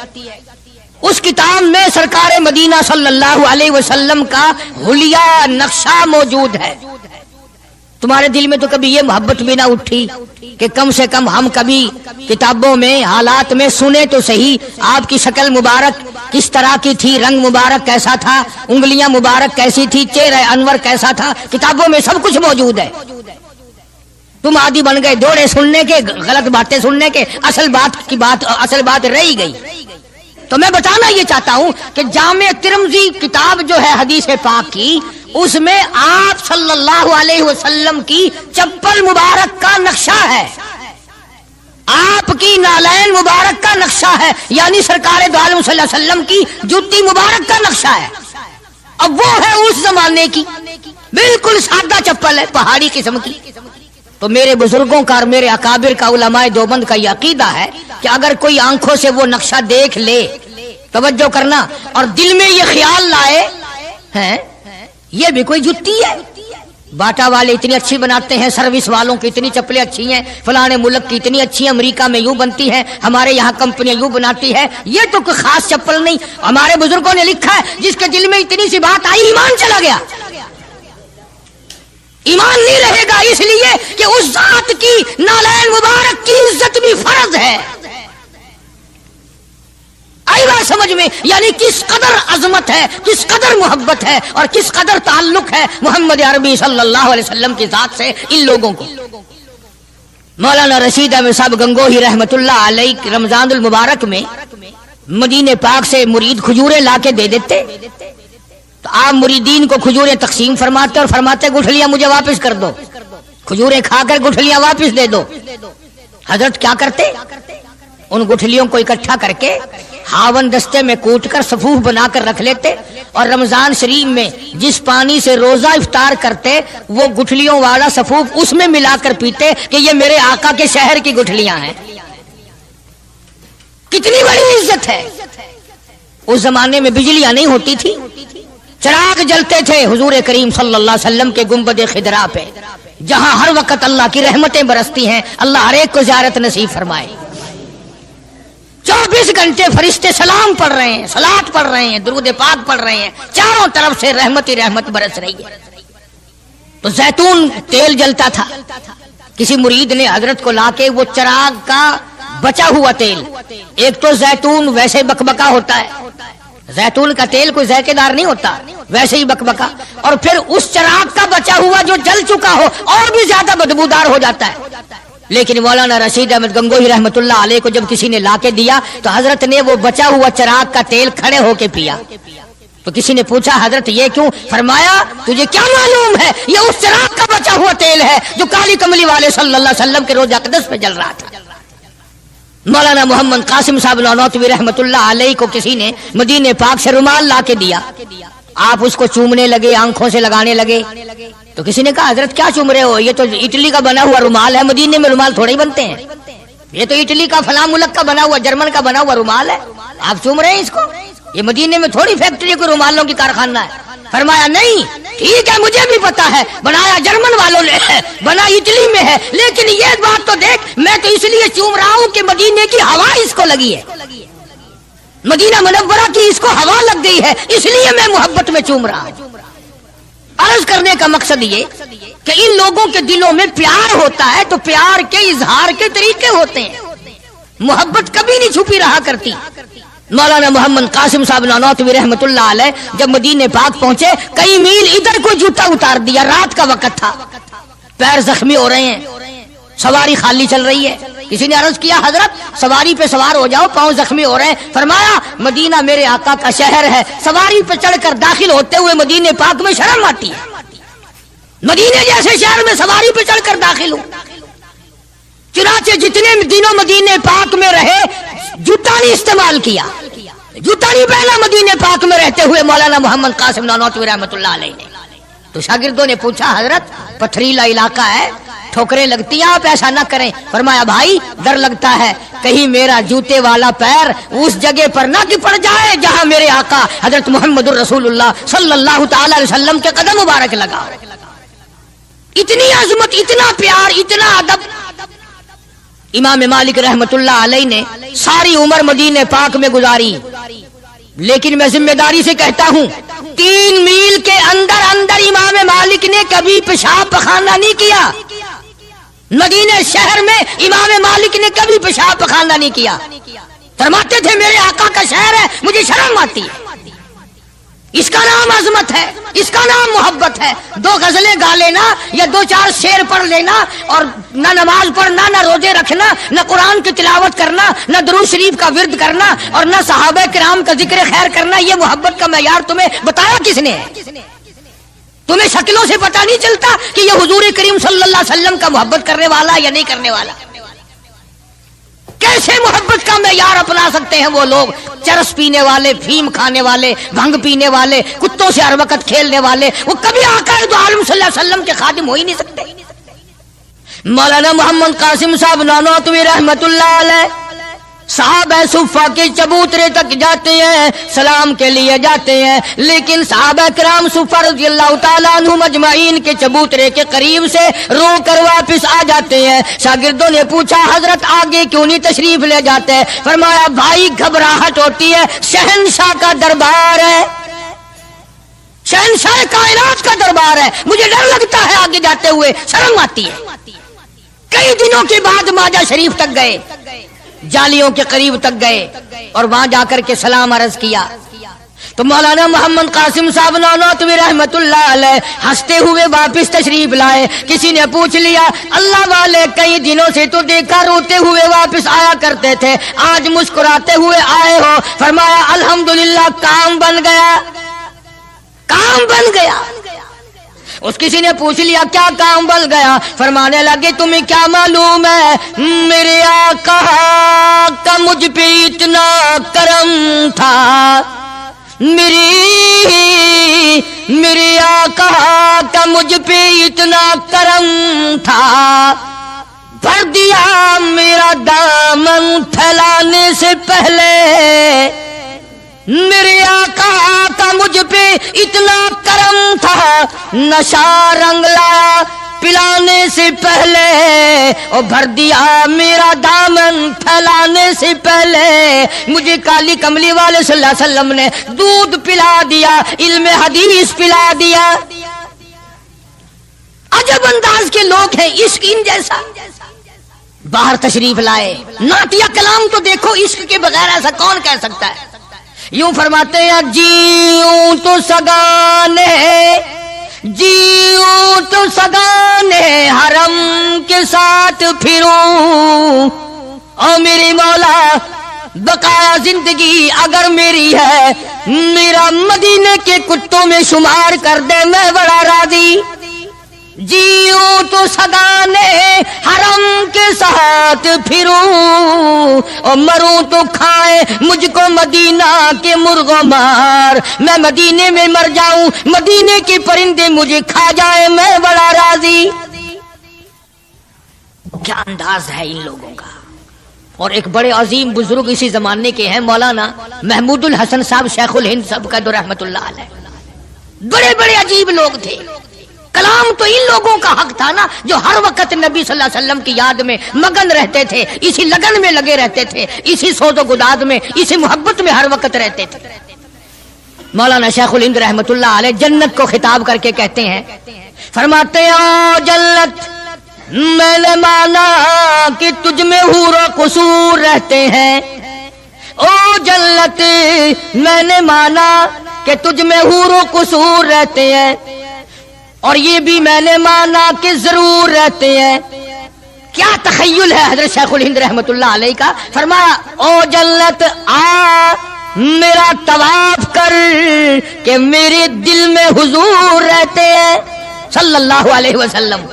اس کتاب میں سرکار مدینہ صلی اللہ علیہ وسلم کا حلیہ نقشہ موجود ہے۔ تمہارے دل میں تو کبھی یہ محبت بھی نہ اٹھی کہ کم سے کم ہم کبھی کتابوں میں حالات میں سنے تو صحیح، آپ کی شکل مبارک کس طرح کی تھی، رنگ مبارک کیسا تھا، انگلیاں مبارک کیسی تھی، چہرہ انور کیسا تھا، کتابوں میں سب کچھ موجود ہے۔ تم عادی بن گئے دوڑے سننے کے، غلط باتیں سننے کے، اصل بات رہی گئی۔ تو میں بتانا یہ چاہتا ہوں کہ جامع ترمذی کتاب جو ہے حدیث پاک کی، اس میں آپ صلی اللہ علیہ وسلم کی چپل مبارک کا نقشہ ہے، آپ کی نالین مبارک کا نقشہ ہے، یعنی سرکار دو عالم صلی اللہ علیہ وسلم کی جوتی مبارک کا نقشہ ہے۔ اب وہ ہے اس زمانے کی بالکل سادہ چپل ہے، پہاڑی قسم کی. تو میرے بزرگوں کا اور میرے اکابر کا، علماء دیوبند کا یہ عقیدہ ہے کہ اگر کوئی آنکھوں سے وہ نقشہ دیکھ لے، توجہ کرنا، اور دل میں یہ خیال لائے ہیں یہ بھی کوئی جتی ہے، باٹا والے اتنی اچھی بناتے ہیں، سروس والوں کی اتنی چپلیں اچھی ہیں، فلانے ملک کی اتنی اچھی ہیں، امریکہ میں یوں بنتی ہیں، ہمارے یہاں کمپنیاں یوں بناتی ہے، یہ تو کوئی خاص چپل نہیں. ہمارے بزرگوں نے لکھا ہے جس کے دل میں اتنی سی بات آئی ایمان چلا گیا، ایمان نہیں رہے گا، اس لیے کہ اس ذات کی نالین مبارک کی عزت بھی فرض ہے. آئی بات سمجھ میں؟ یعنی کس قدر عظمت ہے، کس قدر محبت ہے، اور کس قدر تعلق ہے محمد عربی صلی اللہ علیہ وسلم کی ذات سے ان لوگوں کو. مولانا رشید احمد صاحب گنگوہی رحمت اللہ علیہ رمضان المبارک میں مدینے پاک سے مرید کھجوریں لا کے دے دیتے، تو آپ مریدین کو کھجوریں تقسیم فرماتے اور فرماتے گٹھلیاں مجھے واپس کر دو، کھجوریں کھا کر گٹھلیاں واپس دے دو. حضرت کیا کرتے؟ ان گٹھلیوں کو اکٹھا کر کے ہاون دستے میں کوٹ کر صفوف بنا کر رکھ لیتے، اور رمضان شریف میں جس پانی سے روزہ افطار کرتے وہ گٹھلیوں والا صفوف اس میں ملا کر پیتے کہ یہ میرے آقا کے شہر کی گٹھلیاں ہیں. کتنی بڑی عزت ہے. اس زمانے میں بجلیاں نہیں ہوتی تھی، چراغ جلتے تھے حضور کریم صلی اللہ علیہ وسلم کے گنبد خضرا پہ، جہاں ہر وقت اللہ کی رحمتیں برستی ہیں. اللہ ہر ایک کو زیارت نصیب فرمائے. 24 گھنٹے فرشتے سلام پڑھ رہے ہیں، صلات پڑھ رہے ہیں، درود پاک پڑھ رہے ہیں، چاروں طرف سے رحمت ہی رحمت برس رہی ہے. تو زیتون تیل جلتا تھا، کسی مرید نے حضرت کو لا کے وہ چراغ کا بچا ہوا تیل، ایک تو زیتون ویسے بکبکا ہوتا ہے، زیتون کا تیل کوئی ذائقے دار نہیں ہوتا، ویسے ہی بکبکا، اور پھر اس چراغ کا بچا ہوا جو جل چکا ہو اور بھی زیادہ بدبودار ہو جاتا ہے. لیکن مولانا رشید احمد گنگوہی رحمت اللہ علیہ کو جب کسی نے لا کے دیا تو حضرت نے وہ بچا ہوا چراغ کا تیل کھڑے ہو کے پیا. تو کسی نے پوچھا حضرت یہ کیوں؟ فرمایا تجھے کیا معلوم ہے یہ اس چراغ کا بچا ہوا تیل ہے جو کالی کملی والے صلی اللہ علیہ وسلم کے روضہ اقدس پہ جل رہا تھا. مولانا محمد قاسم صاحب نانوتوی رحمت اللہ علیہ کو کسی نے مدینے پاک سے رومال لا کے دیا، آپ اس کو چومنے لگے، آنکھوں سے لگانے لگے. تو کسی نے کہا حضرت کیا چوم رہے ہو؟ یہ تو اٹلی کا بنا ہوا رومال ہے، مدینے میں رومال تھوڑے ہی بنتے ہیں، یہ تو اٹلی کا فلاں ملک کا بنا ہوا، جرمن کا بنا ہوا رومال ہے، آپ چوم رہے ہیں اس کو؟ یہ مدینے میں تھوڑی فیکٹری کو رومالوں کی کارخانہ ہے. فرمایا نہیں ٹھیک ہے مجھے بھی پتا ہے بنایا جرمن والوں نے ہے، بنا اٹلی میں ہے، لیکن یہ بات تو دیکھ میں تو اس لیے چوم رہا ہوں کہ مدینے کی ہوا اس کو لگی ہے، مدینہ منورہ کی اس کو ہوا لگ گئی ہے، اس لیے میں محبت میں چوم رہا ہوں. عرض کرنے کا مقصد یہ کہ ان لوگوں کے دلوں میں پیار ہوتا ہے تو پیار کے اظہار کے طریقے ہوتے ہیں، محبت کبھی نہیں چھپی رہا کرتی. مولانا محمد قاسم صاحب نانوتوی رحمت اللہ علیہ جب مدینے پاک پہنچے کئی میل ادھر کو جوتا اتار دیا، رات کا وقت تھا، پیر زخمی ہو رہے ہیں، سواری خالی چل رہی ہے. کسی نے عرض کیا حضرت سواری پہ سوار ہو جاؤ، پاؤں زخمی ہو رہے ہیں. فرمایا مدینہ میرے آقا کا شہر ہے، سواری پہ چڑھ کر داخل ہوتے ہوئے مدینے پاک میں شرم آتی ہے، مدینے جیسے شہر میں سواری پہ چڑھ کر داخل ہوں. چنانچہ جتنے دنوں مدینے پاک میں رہے جوتا نہیں استعمال کیا، جوتا نہیں پہنا مدینے پاک میں رہتے ہوئے مولانا محمد قاسم نانوتوی رحمت اللہ علیہ نے. تو شاگردوں نے پوچھا حضرت پتھریلا علاقہ ہے، ٹھوکریں لگتی ہیں، آپ ایسا نہ کریں. فرمایا بھائی ڈر لگتا ہے کہیں میرا جوتے والا پیر اس جگہ پر نہ پڑ جائے جہاں میرے آقا حضرت محمد الرسول اللہ صلی اللہ تعالی علیہ وسلم کے قدم مبارک لگا. اتنی عظمت، اتنا پیار، اتنا ادب. امام مالک رحمت اللہ علیہ نے ساری عمر مدینے پاک میں گزاری، لیکن میں ذمہ داری سے کہتا ہوں 3 میل کے اندر اندر امام مالک نے کبھی پیشاب پخانہ نہیں کیا. مدینے شہر میں امام مالک نے کبھی پیشاب پخانہ نہیں کیا. فرماتے تھے میرے آقا کا شہر ہے مجھے شرم آتی ہے. اس کا نام عظمت ہے، اس کا نام محبت ہے. 2 غزلیں گا لینا یا 2-4 شعر پڑھ لینا اور نہ نماز پڑھنا، نہ روزے رکھنا، نہ قرآن کی تلاوت کرنا، نہ درود شریف کا ورد کرنا اور نہ صحابہ کرام کا ذکر خیر کرنا، یہ محبت کا معیار تمہیں بتایا کس نے ہے؟ تمہیں شکلوں سے پتہ نہیں چلتا کہ یہ حضور کریم صلی اللہ علیہ وسلم کا محبت کرنے والا یا نہیں کرنے والا؟ کیسے محبت کا معیار اپنا سکتے ہیں وہ لوگ؟ چرس پینے والے، فیم کھانے والے، بھنگ پینے والے، کتوں سے ہر وقت کھیلنے والے، وہ کبھی آقا دو عالم صلی اللہ علیہ وسلم کے خادم ہو ہی نہیں سکتے۔ مولانا محمد قاسم صاحب نانوتوی رحمت اللہ علیہ صحابہ صفہ کے چبوترے تک جاتے ہیں، سلام کے لیے جاتے ہیں، لیکن صحابہ کرام صفہ رضی اللہ تعالیٰ عنہم اجمعین کے چبوترے کے قریب سے رو کر واپس آ جاتے ہیں۔ شاگردوں نے پوچھا حضرت آگے کیوں نہیں تشریف لے جاتے؟ فرمایا بھائی گھبراہٹ ہوتی ہے، شہنشاہ کا دربار ہے، شہنشاہ کائنات کا دربار ہے، مجھے ڈر لگتا ہے آگے جاتے ہوئے، شرم آتی ہے۔ کئی دنوں کے بعد ماجہ شریف تک گئے، جالیوں کے قریب تک گئے اور وہاں جا کر کے سلام عرض کیا تو مولانا محمد قاسم صاحب نانوتوی رحمت اللہ علیہ ہنستے ہوئے واپس تشریف لائے۔ کسی نے پوچھ لیا اللہ والے کئی دنوں سے تو دیکھا روتے ہوئے واپس آیا کرتے تھے، آج مسکراتے ہوئے آئے ہو؟ فرمایا الحمدللہ کام بن گیا، کام بن گیا۔ اس کسی نے پوچھ لیا کیا کام بن گیا؟ فرمانے لگے تمہیں کیا معلوم ہے میرے آقا کا مجھ پہ اتنا کرم تھا، میرے آقا کا مجھ پہ اتنا کرم تھا، بھر دیا میرا دامن پھیلانے سے پہلے، میرے آقا کا مجھ پہ اتنا کرم تھا، نشہ رنگ لایا پلانے سے پہلے، اور بھر دیا میرا دامن پھیلانے سے پہلے، مجھے کالی کملی والے صلی اللہ علیہ وسلم نے دودھ پلا دیا، علم حدیث پلا دیا۔ عجب انداز کے لوگ ہیں، عشق ان جیسا۔ باہر تشریف لائے، نعتیہ کلام تو دیکھو، عشق کے بغیر ایسا کون کہہ سکتا ہے؟ یوں فرماتے ہیں جیوں تو سگانے، جیوں تو سگانے حرم کے ساتھ پھروں، او میری مولا بقایا زندگی اگر میری ہے، میرا مدینے کے کتوں میں شمار کر دے، میں بڑا راضی۔ جیوں تو سگانے حرم کے ساتھ پھروں، اور مروں تو کھائے مجھ کو مدینہ کے مرغ و مار، میں مدینے میں مر جاؤں، مدینے کے پرندے مجھے کھا جائے، میں بڑا راضی۔ کیا انداز ہے ان لوگوں کا۔ اور ایک بڑے عظیم بزرگ اسی زمانے کے ہیں مولانا محمود الحسن صاحب شیخ الہند صاحب کا رحمت اللہ علیہ، بڑے بڑے عجیب لوگ تھے۔ کلام تو ان لوگوں کا حق تھا نا جو ہر وقت نبی صلی اللہ علیہ وسلم کی یاد میں مگن رہتے تھے، اسی لگن میں لگے رہتے تھے، اسی سوز و گداد میں، اسی محبت میں ہر وقت رہتے تھے۔ مولانا شیخ الہند رحمت اللہ علیہ جنت کو خطاب کر کے کہتے ہیں، فرماتے ہیں او جنت میں نے مانا کہ تجھ میں حور و قصور رہتے ہیں، او جنت میں نے مانا کہ تجھ میں حور و قصور رہتے ہیں، اور یہ بھی میں نے مانا کہ ضرور رہتے ہیں۔ کیا تخیل ہے حضرت شیخ الہند رحمت اللہ علیہ کا۔ فرمایا او جنت آ میرا طواف کر کہ میرے دل میں حضور رہتے ہیں صلی اللہ علیہ وسلم۔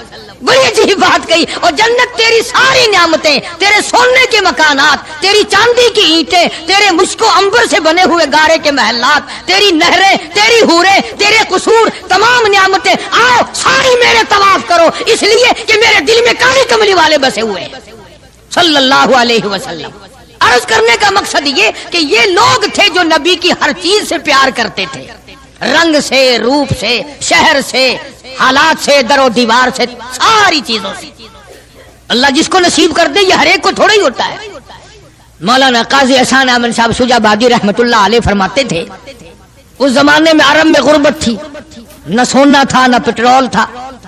بڑی عجیب بات کہی۔ اور جنت تیری ساری نعمتیں، تیرے سونے کے مکانات، تیری چاندی کی اینٹیں، تیرے مشک و عنبر سے بنے ہوئے گارے کے محلات، تیری نہریں، تیری حوریں، تیرے قصور، تمام نعمتیں، آؤ ساری میرے طواف کرو، اس لیے کہ میرے دل میں کالی کملی والے بسے ہوئے صلی اللہ علیہ وسلم۔ عرض کرنے کا مقصد یہ کہ یہ لوگ تھے جو نبی کی ہر چیز سے پیار کرتے تھے، رنگ سے، روپ سے، شہر سے، حالات سے، در و دیوار سے، ساری چیزوں سے۔ اللہ جس کو نصیب کر دے یہ ہر ایک کو تھوڑا ہی ہوتا ہے۔ مولانا قاضی احسان احمد صاحب شجاع آبادی رحمت اللہ علیہ فرماتے تھے اس زمانے میں عرب میں غربت تھی، نہ سونا تھا نہ پٹرول تھا،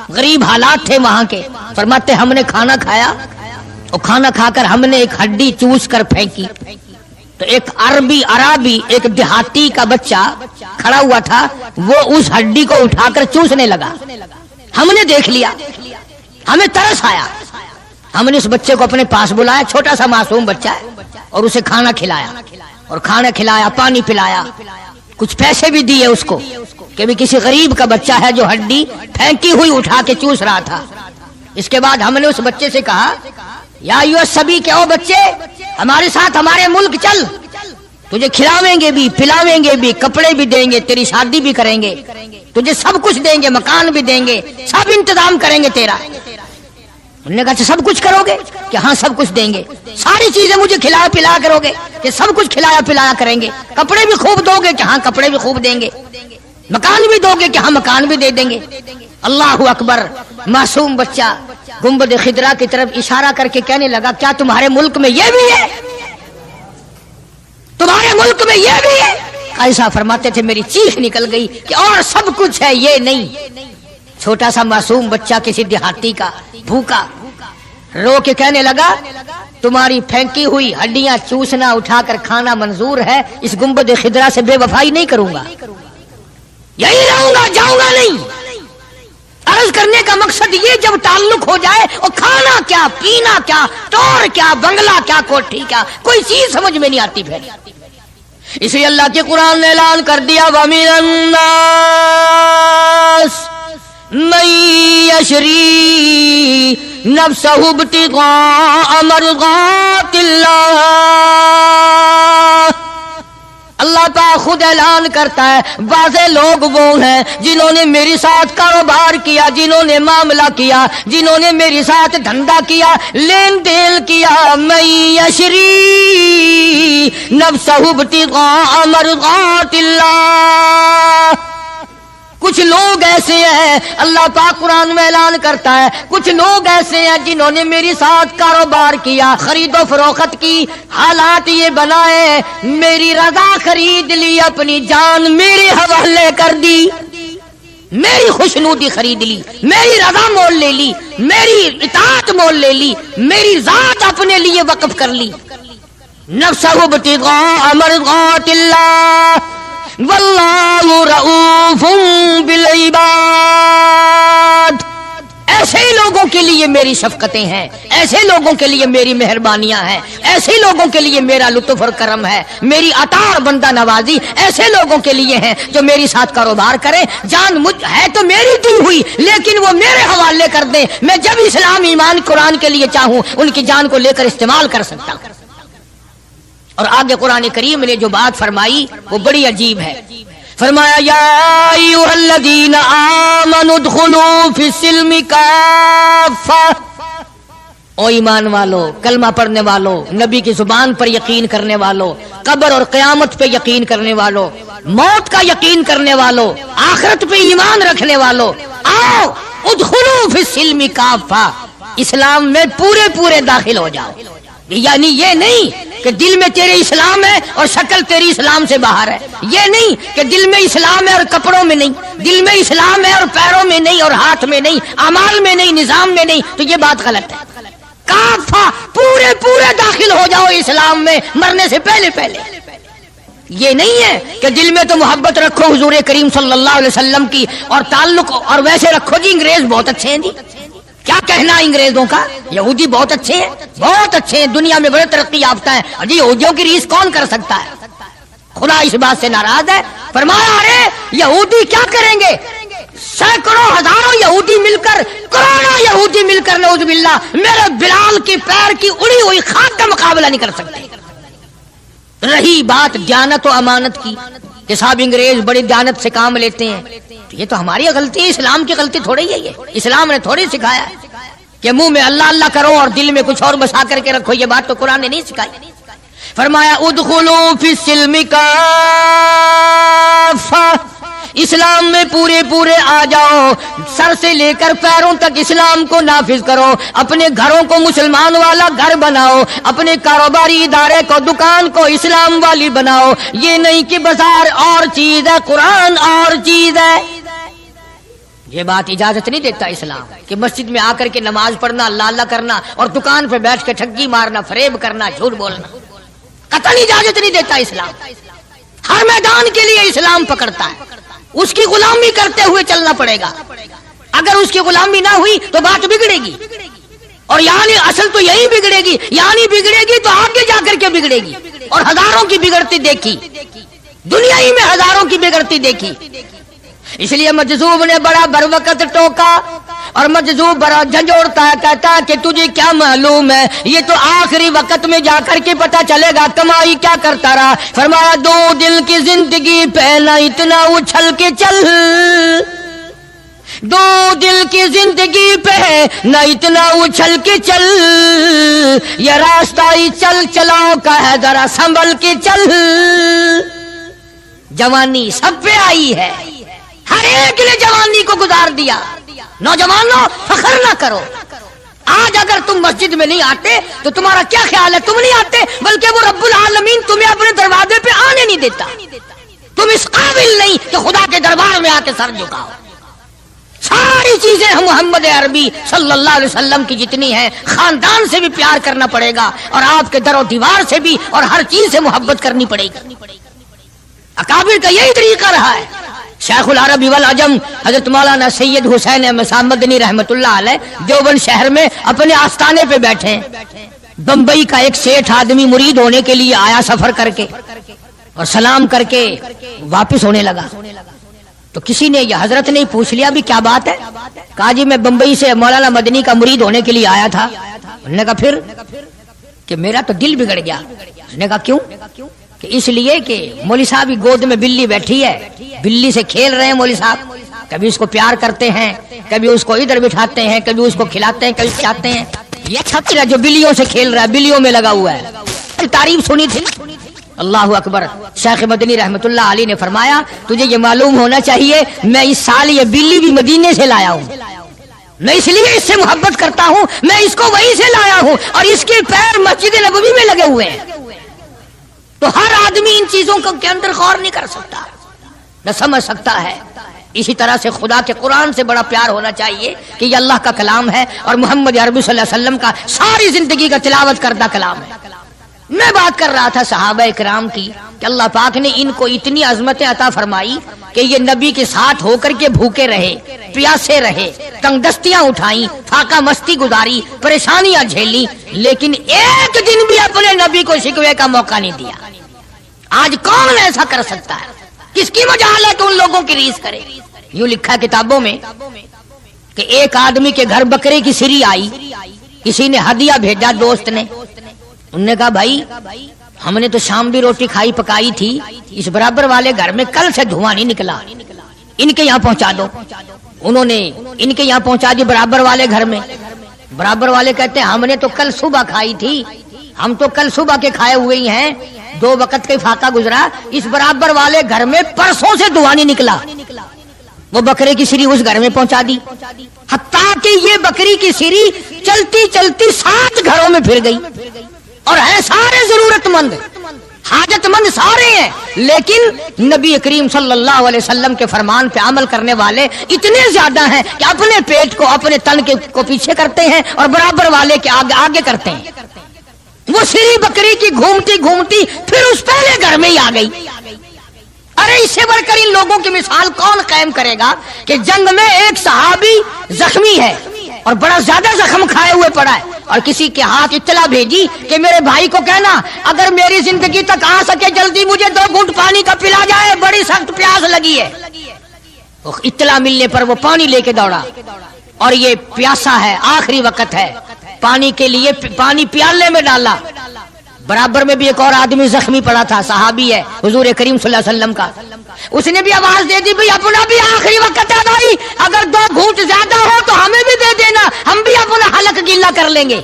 غریب حالات تھے وہاں کے۔ فرماتے ہم نے کھانا کھایا اور کھانا کھا کر ہم نے ایک ہڈی چوس کر پھینکی تو ایک عربی ایک دیہاتی کا بچہ کھڑا ہوا تھا، وہ اس ہڈی کو اٹھا کر چوسنے لگا۔ ہم نے دیکھ لیا، ہمیں ترس آیا، ہم نے اس بچے کو اپنے پاس بلایا، چھوٹا سا معصوم بچہ ہے، اور اسے کھانا کھلایا، اور کھانا کھلایا، پانی پلایا، کچھ پیسے بھی دیے اس کو کہ بھی کسی غریب کا بچہ ہے جو ہڈی پھینکی ہوئی اٹھا کے چوس رہا تھا۔ اس کے بعد ہم نے اس بچے سے کہا یا ایھا الصبی کہ او بچے ہمارے ساتھ ہمارے ملک چل، تجھے کھلاویں گے بھی، پلاویں گے بھی، کپڑے بھی دیں گے، تیری شادی بھی کریں گے، تجھے سب کچھ دیں گے، مکان بھی دیں گے، سب انتظام کریں گے تیرا۔ انہوں نے کہا سب کچھ کرو گے کہ ہاں سب کچھ دیں گے، ساری چیزیں مجھے کھلایا پلایا کرو گے کہ سب کچھ کھلایا پلایا کریں گے، کپڑے بھی خوب دو گے کہ ہاں کپڑے بھی خوب دیں گے، مکان بھی دو گے کہ ہاں مکان بھی دے دیں گے۔ اللہ اکبر۔ معصوم بچہ گنبد خضرا کی طرف اشارہ کر کے کہنے لگا کیا تمہارے ملک میں یہ بھی ہے؟ تمہارے ملک میں یہ بھی ہے؟ ایسا فرماتے تھے میری چیخ نکل گئی کہ اور سب کچھ ہے یہ نہیں۔ چھوٹا سا معصوم بچہ کسی دیہاتی کا بھوکا رو کے کہنے لگا تمہاری پھینکی ہوئی ہڈیاں چوسنا اٹھا کر کھانا منظور ہے، اس گنبد خضرا سے بے وفائی نہیں کروں گا، یہی رہوں گا، جاؤں گا نہیں۔ عرض کرنے کا مقصد یہ جب تعلق ہو جائے اور کھانا کیا، پینا کیا، ٹور کیا، بنگلہ کیا، کوٹھی کیا، کوئی چیز سمجھ میں نہیں آتی پھر۔ اس لیے اللہ کے قرآن نے اعلان کر دیا وَمِنَ النَّاسِ مَن يَشْرِي نَفْسَهُ ابْتِغَاءَ مَرْضَاتِ اللَّهِ۔ اللہ پاک خود اعلان کرتا ہے بعضے لوگ وہ ہیں جنہوں نے میری ساتھ کاروبار کیا، جنہوں نے معاملہ کیا، جنہوں نے میری ساتھ دھندا کیا، لین دین کیا، من یشری نفسہ ابتغاء مرضات اللہ۔ کچھ لوگ ایسے ہیں، اللہ پاک قرآن میں اعلان کرتا ہے کچھ لوگ ایسے ہیں جنہوں نے میری ساتھ کاروبار کیا، خرید و فروخت کی، حالات یہ بنائے، میری رضا خرید لی، اپنی جان میرے حوالے کر دی، میری خوشنودی خرید لی، میری رضا مول لے لی، میری اطاعت مول لے لی، میری ذات اپنے لیے وقف کر لی۔ نفسہ ابتغاء مرضات اللہ واللہ رؤوف بالعباد۔ ایسے ہی لوگوں کے لیے میری شفقتیں ہیں، ایسے لوگوں کے لیے میری مہربانیاں ہیں، ایسے لوگوں کے لیے میرا لطف اور کرم ہے، میری عطا اور بندہ نوازی ایسے لوگوں کے لیے ہیں جو میری ساتھ کاروبار کریں، جان مجھ ہے تو میری دی ہوئی لیکن وہ میرے حوالے کر دیں، میں جب اسلام ایمان قرآن کے لیے چاہوں ان کی جان کو لے کر استعمال کر سکتا ہوں۔ اور آگے قرآن کریم نے جو بات فرمائی وہ بڑی عجیب ہے، فرمایا یا ایھا الذین آمنوا ادخلوا فی السلم کافہ۔ او ایمان والو، کلمہ پڑھنے والو، نبی کی زبان پر یقین کرنے والو، قبر اور قیامت پہ یقین کرنے والو، موت کا یقین کرنے والو، آخرت پہ ایمان رکھنے والو، آؤ ادخلوا فی السلم کافہ، اسلام میں پورے پورے داخل ہو جاؤ۔ یعنی یہ نہیں کہ دل میں تیرے اسلام ہے اور شکل تیری اسلام سے باہر ہے، یہ نہیں کہ دل میں اسلام ہے اور کپڑوں میں نہیں، دل میں اسلام ہے اور پیروں میں نہیں اور ہاتھ میں نہیں، اعمال میں نہیں، نظام میں نہیں، تو یہ بات غلط ہے۔ کافہ پورے پورے داخل ہو جاؤ اسلام میں مرنے سے پہلے پہلے۔ یہ نہیں ہے کہ دل میں تو محبت رکھو حضور کریم صلی اللہ علیہ وسلم کی اور تعلق، اور ویسے رکھو جی انگریز بہت اچھے ہیں جی، کیا کہنا انگریزوں کا، یہودی بہت اچھے ہیں، بہت اچھے ہیں، دنیا میں بڑے ترقی یافتہ ہیں، جی یہودیوں کی ریس کون کر سکتا ہے؟ خدا اس بات سے ناراض ہے، فرمایا ارے یہودی کیا کریں گے، سینکڑوں ہزاروں یہودی مل کر، کروڑوں یہودی مل کر نعوذ باللہ میرے بلال کی پیر کی اڑی ہوئی خاک کا مقابلہ نہیں کر سکتے۔ رہی بات دیانت و امانت کی کہ صاحب انگریز بڑی دیانت سے کام لیتے ہیں، یہ تو ہماری غلطی ہے، اسلام کی غلطی تھوڑی ہے، یہ اسلام نے تھوڑی سکھایا ہے کہ منہ میں اللہ اللہ کرو اور دل میں کچھ اور بسا کر کے رکھو، یہ بات تو قرآن نے نہیں سکھائی۔ فرمایا ادخلوا فی السلم کافہ، اسلام میں پورے پورے آ جاؤ، سر سے لے کر پیروں تک اسلام کو نافذ کرو، اپنے گھروں کو مسلمان والا گھر بناؤ، اپنے کاروباری ادارے کو، دکان کو اسلام والی بناؤ، یہ نہیں کہ بازار اور چیز ہے قرآن اور چیز ہے۔ یہ بات اجازت نہیں دیتا اسلام کہ مسجد میں آ کر کے نماز پڑھنا، اللہ اللہ کرنا اور دکان پہ بیٹھ کے ٹھگی مارنا، فریب کرنا، جھوٹ بولنا، قطعاً اجازت نہیں دیتا اسلام۔ ہر میدان کے لیے اسلام پکڑتا ہے، اس کی غلامی کرتے ہوئے چلنا پڑے گا، اگر اس کی غلامی نہ ہوئی تو بات بگڑے گی، اور یعنی اصل تو یہی بگڑے گی، یعنی بگڑے گی تو آگے جا کر کے بگڑے گی، اور ہزاروں کی بگڑتی دیکھی، دنیا ہی میں ہزاروں کی بگڑتی دیکھی۔ اس لیے مجذوب نے بڑا بر وقت ٹوکا، اور مجذوب بڑا جھنجھوڑتا ہے، کہتا ہے کہ تجھے کیا معلوم ہے، یہ تو آخری وقت میں جا کر کے پتہ چلے گا کمائی کیا کرتا رہا۔ فرمایا دو دل کی زندگی پہ نہ اتنا اچھل کے چل، دو دل کی زندگی پہ نہ اتنا اچھل کے چل، یہ راستہ ہی چل چلاؤ کا ہے ذرا سنبھل کے چل۔ جوانی سب پہ آئی ہے، ہر ایک نے جوانی کو گزار دیا۔ نوجوانوں فخر نہ کرو، آج اگر تم مسجد میں نہیں آتے تو تمہارا کیا خیال ہے؟ تم نہیں آتے بلکہ وہ رب العالمین تمہیں اپنے دروازے پہ آنے نہیں دیتا۔ تم اس قابل نہیں کہ خدا کے دربار میں آ کے سر جھکاؤ۔ ساری چیزیں ہم محمد عربی صلی اللہ علیہ وسلم کی جتنی ہیں، خاندان سے بھی پیار کرنا پڑے گا اور آپ کے در و دیوار سے بھی، اور ہر چیز سے محبت کرنی پڑے گی۔ اکابر کا یہی طریقہ رہا ہے۔ شیخ العرب والعجم حضرت مولانا سید حسین احمد صاحب مدنی رحمت اللہ علیہ دیوبند شہر میں اپنے آستانے پہ بیٹھے ہیں۔ بمبئی کا ایک سیٹھ آدمی مرید ہونے کے لیے آیا سفر کر کے، اور سلام کر کے واپس ہونے لگا تو کسی نے، یہ حضرت نے پوچھ لیا بھی کیا بات ہے؟ کہا جی میں بمبئی سے مولانا مدنی کا مرید ہونے کے لیے آیا تھا۔ انہوں نے کہا پھر؟ کہ میرا تو دل بگڑ گیا۔ اس نے کہا کیوں؟ کہ اس لیے کہ مولوی صاحب کی گود میں بلی بیٹھی ہے، بلی سے کھیل رہے ہیں مولوی صاحب، کبھی اس کو پیار کرتے ہیں، کبھی اس کو ادھر بٹھاتے ہیں، کبھی اس کو کھلاتے ہیں، کبھی کھلاتے ہیں۔ یہ چھتر ہے جو بلیوں سے کھیل رہا ہے، بلیوں میں لگا ہوا ہے۔ تعریف سنی تھی۔ اللہ اکبر۔ شیخ مدنی رحمت اللہ علیہ نے فرمایا تجھے یہ معلوم ہونا چاہیے میں اس سال یہ بلی بھی مدینے سے لایا ہوں، میں اس لیے اس سے محبت کرتا ہوں، میں اس کو وہیں سے لایا ہوں، اور اس کے پیر مسجد نبوی میں لگے ہوئے ہیں۔ تو ہر آدمی ان چیزوں کے اندر غور نہیں کر سکتا، نہ سمجھ سکتا ہے۔ اسی طرح سے خدا کے قرآن سے بڑا پیار ہونا چاہیے کہ یہ اللہ کا کلام ہے اور محمد عربی صلی اللہ علیہ وسلم کا ساری زندگی کا تلاوت کردہ کلام ہے۔ میں بات کر رہا تھا صحابہ کرام کی کہ اللہ پاک نے ان کو اتنی عظمتیں عطا فرمائی کہ یہ نبی کے ساتھ ہو کر کے بھوکے رہے، پیاسے رہے، تنگ دستیاں اٹھائیں، فاقہ مستی گزاری، پریشانیاں جھیلی، لیکن ایک دن بھی اپنے نبی کو شکوے کا موقع نہیں دیا۔ آج کون ایسا کر سکتا ہے؟ کس کی مجال ہے کہ ان لوگوں کی ریس کرے؟ یوں لکھا کتابوں میں کہ ایک آدمی کے گھر بکرے کی سری آئی، کسی نے ہدیہ بھیجا دوست نے، انہوں نے کہا بھائی ہم نے تو شام بھی روٹی کھائی پکائی تھی، اس برابر والے گھر میں کل سے دھواں نہیں نکلا، ان کے یہاں پہنچا دو۔ انہوں نے ان کے یہاں پہنچا دی برابر والے گھر میں۔ برابر والے کہتے ہیں ہم نے تو کل صبح کھائی تھی، ہم تو کل صبح کے کھائے ہوئے ہی ہیں، 2 وقت کا فاقہ گزرا، اس برابر والے گھر میں پرسوں سے دھواں نہیں نکلا۔ وہ بکرے کی سری اس گھر میں پہنچا دی، حتیٰ کہ یہ بکری کی سری چلتی چلتی 7 گھروں میں پھر گئی، اور ہیں سارے ضرورت مند، حاجت مند سارے ہیں، لیکن نبی کریم صلی اللہ علیہ وسلم کے فرمان پہ عمل کرنے والے اتنے زیادہ ہیں کہ اپنے پیٹ کو اپنے تن کو پیچھے کرتے ہیں اور برابر والے کے آگے کرتے ہیں۔ وہ سری بکری کی گھومتی گھومتی پھر اس پہلے گھر میں ہی آ گئی۔ ارے اس سے بڑھ کر ان لوگوں کی مثال کون قائم کرے گا کہ جنگ میں ایک صحابی زخمی ہے اور بڑا زیادہ زخم کھائے ہوئے پڑا ہے، اور کسی کے ہاتھ اطلاع بھیجی کہ میرے بھائی کو کہنا اگر میری زندگی تک آ سکے جلدی مجھے 2 گھونٹ پانی کا پلا جائے، بڑی سخت پیاس لگی ہے۔ اطلاع ملنے پر وہ پانی لے کے دوڑا، اور یہ پیاسا ہے، آخری وقت ہے، پانی کے لیے پانی پیالے میں ڈالا۔ برابر میں بھی ایک اور آدمی زخمی پڑا تھا، صحابی ہے حضور کریم صلی اللہ علیہ وسلم کا، اس نے بھی آواز دے دی بھئی اپنا بھی آخری وقت ہے بھائی، اگر 2 گھونٹ زیادہ ہو تو ہمیں بھی دے دینا، ہم بھی اپنا حلق گیلا کر لیں گے۔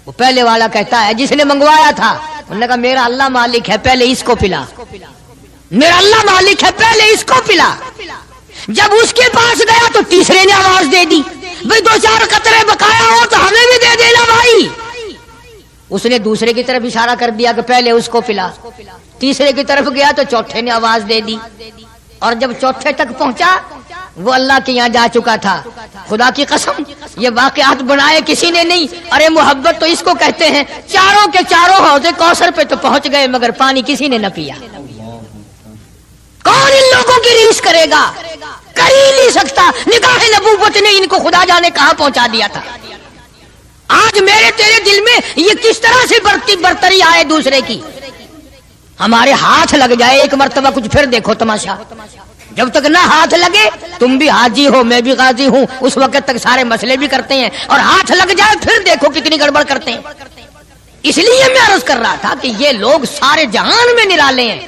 وہ پہلے والا کہتا ہے جس نے منگوایا تھا، انہوں نے کہا میرا اللہ مالک ہے پہلے اس کو پلا، میرا اللہ مالک ہے پہلے اس کو پلا۔ جب اس کے پاس گیا تو تیسرے نے آواز دے دی بھئی 2-4 قطرے بقایا ہو تو ہمیں بھی دے دینا بھائی۔ اس نے دوسرے کی طرف اشارہ کر دیا کہ پہلے اس کو پلا، تیسرے کی طرف گیا تو چوتھے نے آواز دے دی، اور جب چوتھے تک پہنچا وہ اللہ کے یہاں جا چکا تھا۔ خدا کی قسم یہ واقعات بنائے کسی نے نہیں، ارے محبت تو اس کو کہتے ہیں۔ چاروں کے چاروں حوض کوثر پہ تو پہنچ گئے مگر پانی کسی نے نہ پیا۔ کون ان لوگوں کی ریس کرے گا؟ کر ہی نہیں سکتا۔ نگاہ نبوت نے ان کو خدا جانے کہاں پہنچا دیا تھا۔ آج میرے تیرے دل میں یہ کس طرح سے برتری آئے دوسرے کی، ہمارے ہاتھ لگ جائے ایک مرتبہ کچھ پھر دیکھو تماشا۔ جب تک نہ ہاتھ لگے، تم بھی حاجی ہو میں بھی غازی ہوں، اس وقت تک سارے مسئلے بھی کرتے ہیں، اور ہاتھ لگ جائے پھر دیکھو کتنی گڑبڑ کرتے ہیں۔ اس لیے میں عرض کر رہا تھا کہ یہ لوگ سارے جہان میں نرالے ہیں،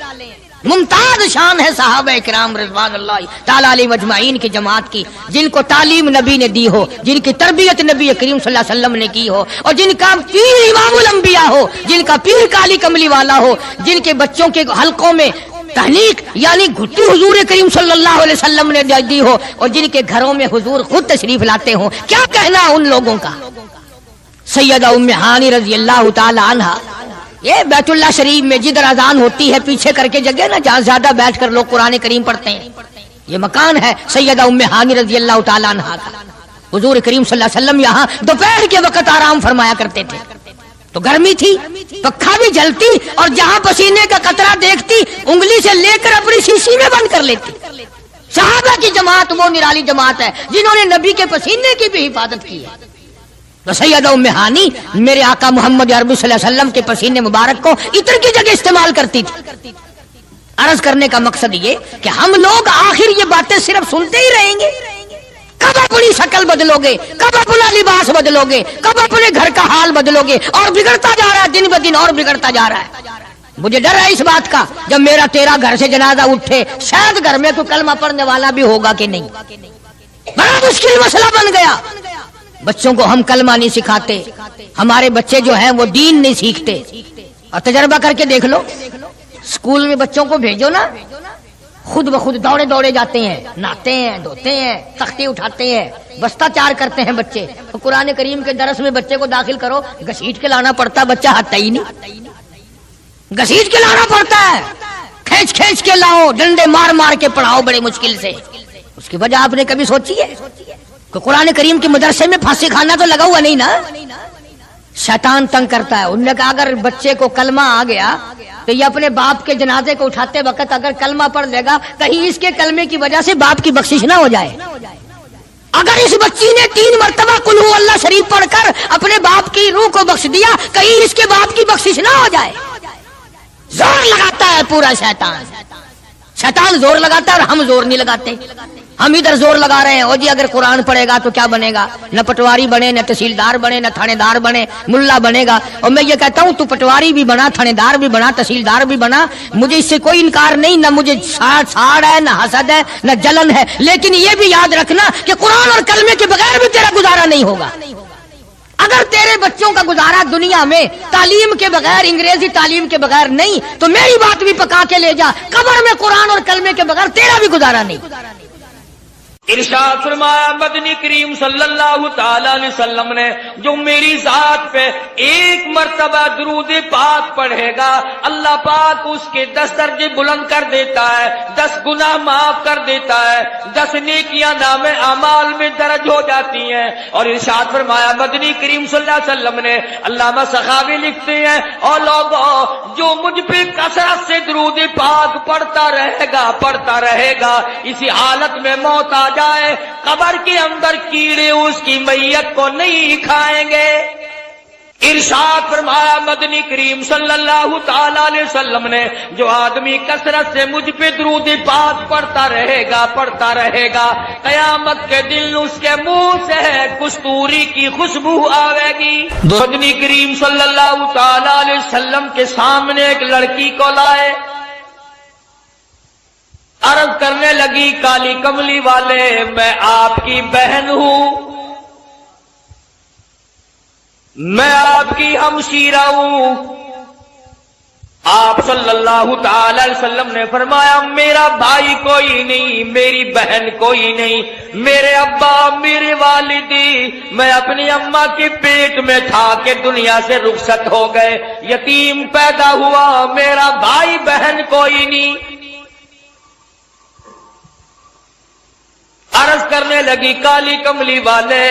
ممتاز شان ہے صحابہ کرام رضوان اللہ تعالی علیہم اجمعین کی جماعت کی، جن کو تعلیم نبی نے دی ہو، جن کی تربیت نبی کریم صلی اللہ علیہ وسلم نے کی ہو، اور جن کا پیر امام الانبیاء ہو، جن کا پیر کالی کملی والا ہو، جن کے بچوں کے حلقوں میں تحنیک یعنی گھٹی حضور کریم صلی اللہ علیہ وسلم نے دی ہو، اور جن کے گھروں میں حضور خود تشریف لاتے ہوں۔ کیا کہنا ان لوگوں کا؟ سیدہ ام ہانی رضی اللہ تعالی عنہا، یہ بیت اللہ شریف میں جدھر اذان ہوتی ہے پیچھے کر کے جگہ نا جہاں زیادہ بیٹھ کر لوگ قرآن کریم پڑھتے ہیں، یہ مکان ہے سیدہ ام ہانی رضی اللہ تعالی عنہا کا۔ حضور کریم صلی اللہ علیہ وسلم یہاں دوپہر کے وقت آرام فرمایا کرتے تھے، تو گرمی تھی، پکھا بھی جلتی، اور جہاں پسینے کا قطرہ دیکھتی انگلی سے لے کر اپنی شیشی میں بند کر لیتی۔ صحابہ کی جماعت وہ نرالی جماعت ہے جنہوں نے نبی کے پسینے کی بھی حفاظت کی ہے۔ تو سیدہ ام ہانی میرے آقا محمد عربی صلی اللہ علیہ وسلم کے پسینے مبارک کو عطر کی جگہ استعمال کرتی تھی۔ عرض کرنے کا مقصد یہ کہ ہم لوگ آخر یہ باتیں صرف سنتے ہی رہیں گے؟ کب اپنی شکل بدلو گے؟ کب اپنا لباس بدلو گے؟ کب اپنے گھر کا حال بدلو گے؟ اور بگڑتا جا رہا ہے، دن بہ دن اور بگڑتا جا رہا ہے۔ مجھے ڈر ہے اس بات کا، جب میرا تیرا گھر سے جنازہ اٹھے شاید گھر میں کوئی کلمہ پڑھنے والا بھی ہوگا کہ نہیں۔ بڑا مشکل مسئلہ بن گیا۔ بچوں کو ہم کلمہ نہیں سکھاتے، ہمارے بچے جو ہیں وہ دین نہیں سیکھتے۔ اور تجربہ کر کے دیکھ لو، اسکول میں بچوں کو بھیجو نا، خود بخود دوڑے دوڑے جاتے ہیں، نہاتے ہیں، دھوتے ہیں، تختی اٹھاتے ہیں، بستہ چار کرتے ہیں بچے۔ تو قرآن کریم کے درس میں بچے کو داخل کرو، گھسیٹ کے لانا پڑتا، بچہ ہٹتا ہی نہیں، گھسیٹ کے لانا پڑتا ہے، کھینچ کھینچ کے لاؤ، ڈنڈے مار مار کے پڑھاؤ بڑے مشکل سے۔ اس کی وجہ آپ نے کبھی سوچی ہے کہ قرآن کریم کے مدرسے میں پھانسی کھانا تو لگا ہوا نہیں نا؟ شیطان تنگ کرتا ہے۔ انہوں نے کہا اگر بچے کو کلمہ آ گیا تو یہ اپنے باپ کے جنازے کو اٹھاتے وقت اگر کلمہ پڑھ لے گا، کہیں اس کے کلمے کی وجہ سے باپ کی بخشش نہ ہو جائے۔ اگر اس بچی نے 3 مرتبہ قل ہو اللہ شریف پڑھ کر اپنے باپ کی روح کو بخش دیا، کہیں اس کے باپ کی بخشش نہ ہو جائے۔ زور لگاتا ہے پورا شیطان، شیطان زور لگاتا ہے اور ہم زور نہیں لگاتے۔ ہم ادھر زور لگا رہے ہیں، او جی اگر قرآن پڑھے گا تو کیا بنے گا؟ نہ پٹواری بنے، نہ تحصیلدار بنے، نہ تھانے دار بنے، ملا بنے گا۔ اور میں یہ کہتا ہوں تو پٹواری بھی بنا، تھانے دار بھی بنا، تحصیلدار بھی بنا، مجھے اس سے کوئی انکار نہیں، نہ مجھے ساڑ ہے، نہ حسد ہے، نہ جلن ہے، لیکن یہ بھی یاد رکھنا کہ قرآن اور کلمے کے بغیر بھی تیرا گزارا نہیں ہوگا۔ اگر تیرے بچوں کا گزارا دنیا میں تعلیم کے بغیر، انگریزی تعلیم کے بغیر نہیں، تو میری بات بھی پکا کے لے جا، قبر میں قرآن اور کلمے کے بغیر تیرا بھی گزارا نہیں۔ ارشاد فرمایا مدنی کریم صلی اللہ تعالی علیہ وسلم نے، جو میری ذات پہ 1 مرتبہ درود پاک پڑھے گا، اللہ پاک اس کے 10 درجے بلند کر دیتا ہے، 10 گناہ معاف کر دیتا ہے، 10 نیکیاں نام اعمال میں درج ہو جاتی ہیں۔ اور ارشاد فرمایا مدنی کریم صلی اللہ علیہ وسلم نے، علامہ سخاوی لکھتے ہیں، اور لوگوں جو مجھ پہ کثرت سے درود پاک پڑھتا رہے گا، اسی حالت میں موت آ جائے، قبر کے اندر کیڑے اس کی میت کو نہیں کھائیں گے۔ ارشاد فرمایا مدنی کریم صلی اللہ تعالی علیہ وسلم نے، جو آدمی کثرت سے مجھ پہ درود پاک پڑھتا رہے گا، قیامت کے دن اس کے منہ سے کستوری کی خوشبو آئے گی۔ مدنی کریم صلی اللہ تعالی علیہ وسلم کے سامنے ایک لڑکی کو لائے، عرض کرنے لگی کالی کملی والے، میں آپ کی بہن ہوں، میں آپ کی ہمشیرہ ہوں۔ آپ صلی اللہ تعالی علیہ وسلم نے فرمایا میرا بھائی کوئی نہیں، میری بہن کوئی نہیں، میرے ابا میرے والدی، میں اپنی اماں کے پیٹ میں تھا کہ دنیا سے رخصت ہو گئے، یتیم پیدا ہوا، میرا بھائی بہن کوئی نہیں۔ عرض کرنے لگی کالی کملی والے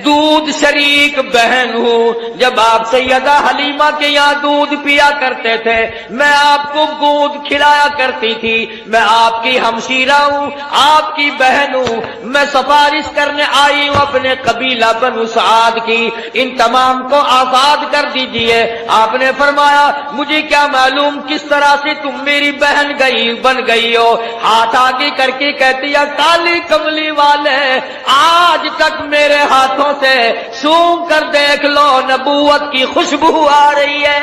دودھ شریک بہن ہوں، جب آپ سیدہ حلیمہ کے یہاں دودھ پیا کرتے تھے میں آپ کو دودھ کھلایا کرتی تھی، میں آپ کی ہمشیرہ ہوں، آپ کی بہن ہوں، میں سفارش کرنے آئی ہوں اپنے قبیلہ بنو سعد کی، ان تمام کو آزاد کر دیجئے۔ آپ نے فرمایا مجھے کیا معلوم کس طرح سے تم میری بہن بن گئی ہو، ہاتھ آگے کر کے کہتی ہے کالی کملی والے آج تک میرے ہاتھوں سے سونگھ کر دیکھ لو نبوت کی خوشبو آ رہی ہے۔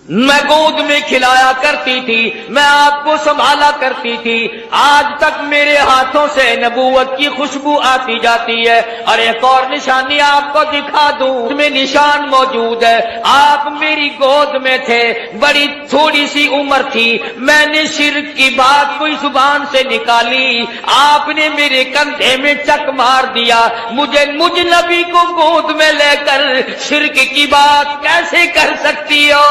میں گود میں کھلایا کرتی تھی، میں آپ کو سنبھالا کرتی تھی، آج تک میرے ہاتھوں سے نبوت کی خوشبو آتی جاتی ہے۔ اور ایک اور نشانی آپ کو دکھا دوں، اس میں نشان موجود ہے، آپ میری گود میں تھے، بڑی تھوڑی سی عمر تھی، میں نے شرک کی بات کوئی زبان سے نکالی، آپ نے میرے کندھے میں چک مار دیا، مجھ نبی کو گود میں لے کر شرک کی بات کیسے کر سکتی ہو؟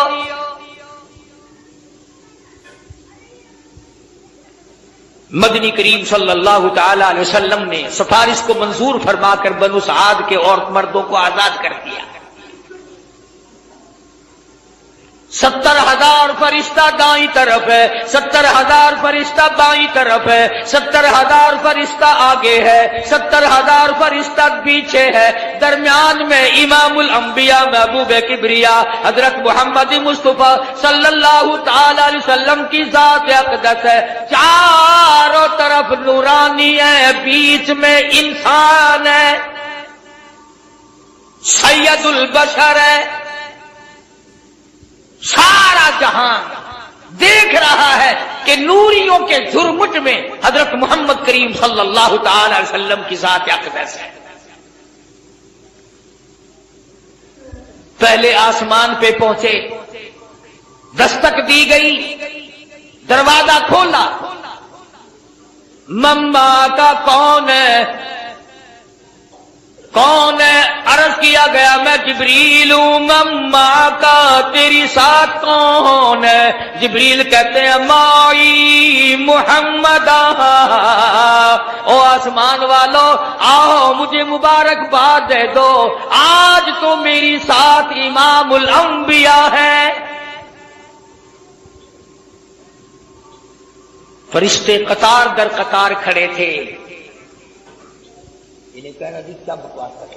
مدنی کریم صلی اللہ تعالی علیہ وسلم نے سفارش کو منظور فرما کر بنو سعد کے عورت مردوں کو آزاد کر دیا۔ 70,000 فرشتہ دائیں طرف ہے، 70,000 فرشتہ بائیں طرف ہے، 70,000 فرشتہ آگے ہے، 70,000 فرشتہ پیچھے ہے، درمیان میں امام الانبیاء محبوب کبریا حضرت محمد مصطفیٰ صلی اللہ تعالی علیہ وسلم کی ذات اقدس ہے، چاروں طرف نورانی ہے، بیچ میں انسان ہے، سید البشر ہے، سارا جہان دیکھ رہا ہے کہ نوریوں کے جھرمٹ میں حضرت محمد کریم صلی اللہ تعالی علیہ وسلم کی ذات اقدس ہے۔ پہلے آسمان پہ پہنچے، دستک دی گئی، دروازہ کھولا، مما کا کون ہے؟ کون ہے؟ عرض کیا گیا میں جبریل ہوں۔ مما کا تیری ساتھ کون ہے؟ جبریل کہتے ہیں مائی محمد۔ او آسمان والو آؤ مجھے مبارکباد دے دو، آج تو میری ساتھ امام الانبیاء ہے۔ فرشتے قطار در قطار کھڑے تھے، کیا بکواس کرے،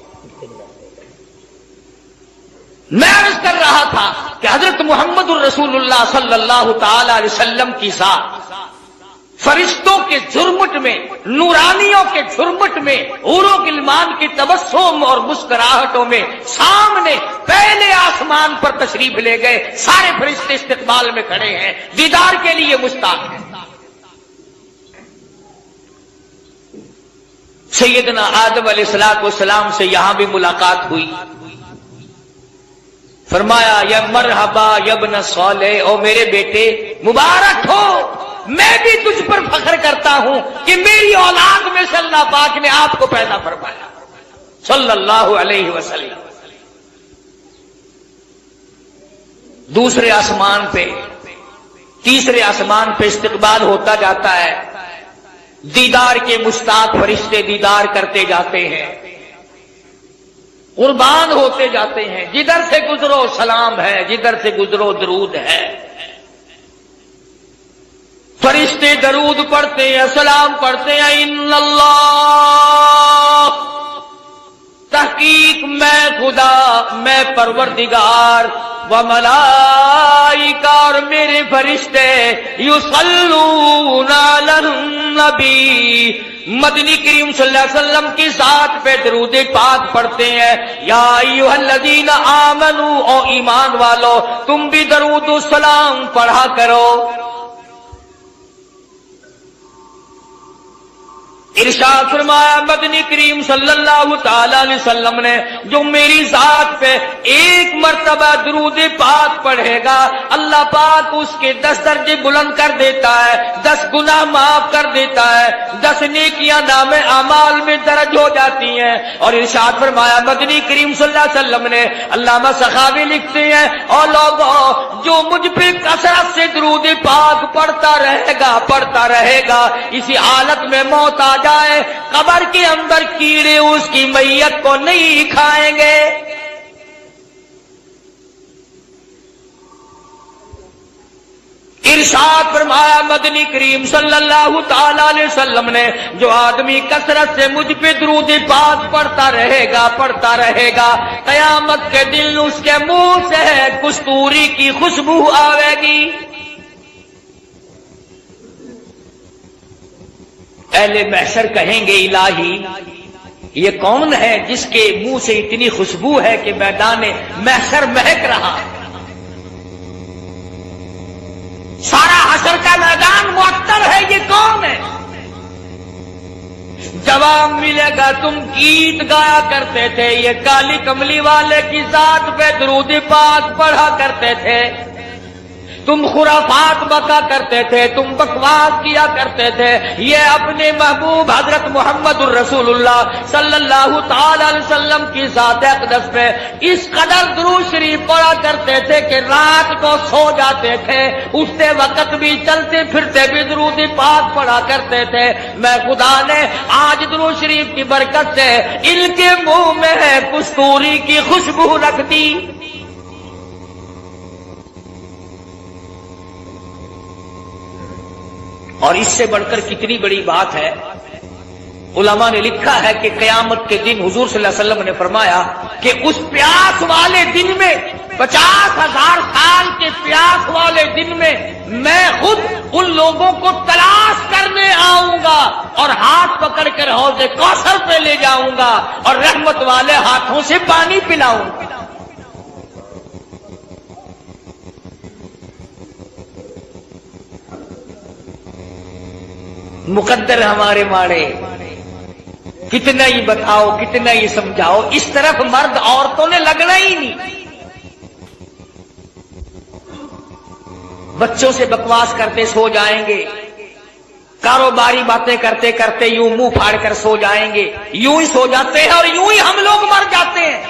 میں عرض کر رہا تھا کہ حضرت محمد الرسول اللہ صلی اللہ تعالی علیہ وسلم کی ذات فرشتوں کے جھرمٹ میں، نورانیوں کے جھرمٹ میں، حوروں غلمان کی تبسم اور مسکراہٹوں میں سامنے پہلے آسمان پر تشریف لے گئے، سارے فرشتے استقبال میں کھڑے ہیں، دیدار کے لیے مشتاق ہیں۔ سیدنا آدم علیہ السلام سے یہاں بھی ملاقات ہوئی، فرمایا یا مرحبا یا ابن صالح، او میرے بیٹے مبارک ہو، میں بھی تجھ پر فخر کرتا ہوں کہ میری اولاد میں سے اللہ پاک نے آپ کو پیدا فرمایا صلی اللہ علیہ وسلم۔ دوسرے آسمان پہ، تیسرے آسمان پہ استقبال ہوتا جاتا ہے، دیدار کے مشتاق فرشتے دیدار کرتے جاتے ہیں، قربان ہوتے جاتے ہیں، جدھر سے گزرو سلام ہے، جدھر سے گزرو درود ہے۔ فرشتے درود پڑھتے ہیں، سلام پڑھتے ہیں، ان اللہ، تحقیق میں خدا، میں پروردگار، و ملائکہ، اور میرے فرشتے، یصلون علی النبی، مدنی کریم صلی اللہ علیہ وسلم کی ذات پہ درود پاک پڑھتے ہیں۔ یا ایھا الذین آمنو، او ایمان والو تم بھی درود و سلام پڑھا کرو۔ ارشاد فرمایا مدنی کریم صلی اللہ تعالی علیہ وسلم نے جو میری ذات پہ ایک مرتبہ درود پاک پڑھے گا اللہ پاک اس کے 10 درجے بلند کر دیتا ہے، 10 گناہ معاف کر دیتا ہے، 10 نیکیاں نام اعمال میں درج ہو جاتی ہیں۔ اور ارشاد فرمایا مدنی کریم صلی اللہ علیہ وسلم نے، علامہ سخاوی لکھتے ہیں اور لوگوں جو مجھ پہ کثرت سے درود پاک پڑھتا رہے گا اسی حالت میں موت آ جائے قبر کے اندر کیڑے اس کی میت کو نہیں کھائیں گے۔ ارشاد فرمایا مدنی کریم صلی اللہ تعالی علیہ وسلم نے، جو آدمی کثرت سے مجھ پہ درود پاک پڑھتا رہے گا قیامت کے دن اس کے منہ سے کستوری کی خوشبو آئے گی۔ اہل محشر کہیں گے الہی یہ کون ہے جس کے منہ سے اتنی خوشبو ہے کہ میدان محشر مہک رہا، سارا حشر کا میدان معطر ہے، یہ کون ہے؟ جواب ملے گا تم گیت گایا کرتے تھے، یہ کالی کملی والے کی ذات پہ درود پاک پڑھا کرتے تھے، تم خرافات بکا کرتے تھے، تم بکواس کیا کرتے تھے، یہ اپنے محبوب حضرت محمد الرسول اللہ صلی اللہ تعالی علیہ وسلم کی ذات اقدس پہ اس قدر درود شریف پڑھا کرتے تھے کہ رات کو سو جاتے تھے، اٹھتے وقت بھی چلتے پھرتے بھی درود پاک پڑھا کرتے تھے۔ میں خدا نے آج درود شریف کی برکت سے ان کے منہ میں کستوری کی خوشبو رکھ دی۔ اور اس سے بڑھ کر کتنی بڑی بات ہے، علماء نے لکھا ہے کہ قیامت کے دن حضور صلی اللہ علیہ وسلم نے فرمایا کہ اس پیاس والے دن میں 50,000 سال کے پیاس والے دن میں میں خود ان لوگوں کو تلاش کرنے آؤں گا اور ہاتھ پکڑ کر حوض کوثر پہ لے جاؤں گا اور رحمت والے ہاتھوں سے پانی پلاؤں گا۔ مقدر ہمارے ماڑے، کتنا ہی بتاؤ کتنا ہی سمجھاؤ، اس طرف مرد عورتوں نے لگنا ہی نہیں۔ بچوں سے بکواس کرتے سو جائیں گے، کاروباری باتیں کرتے کرتے یوں منہ پھاڑ کر سو جائیں گے، یوں ہی سو جاتے ہیں اور یوں ہی ہم لوگ مر جاتے ہیں۔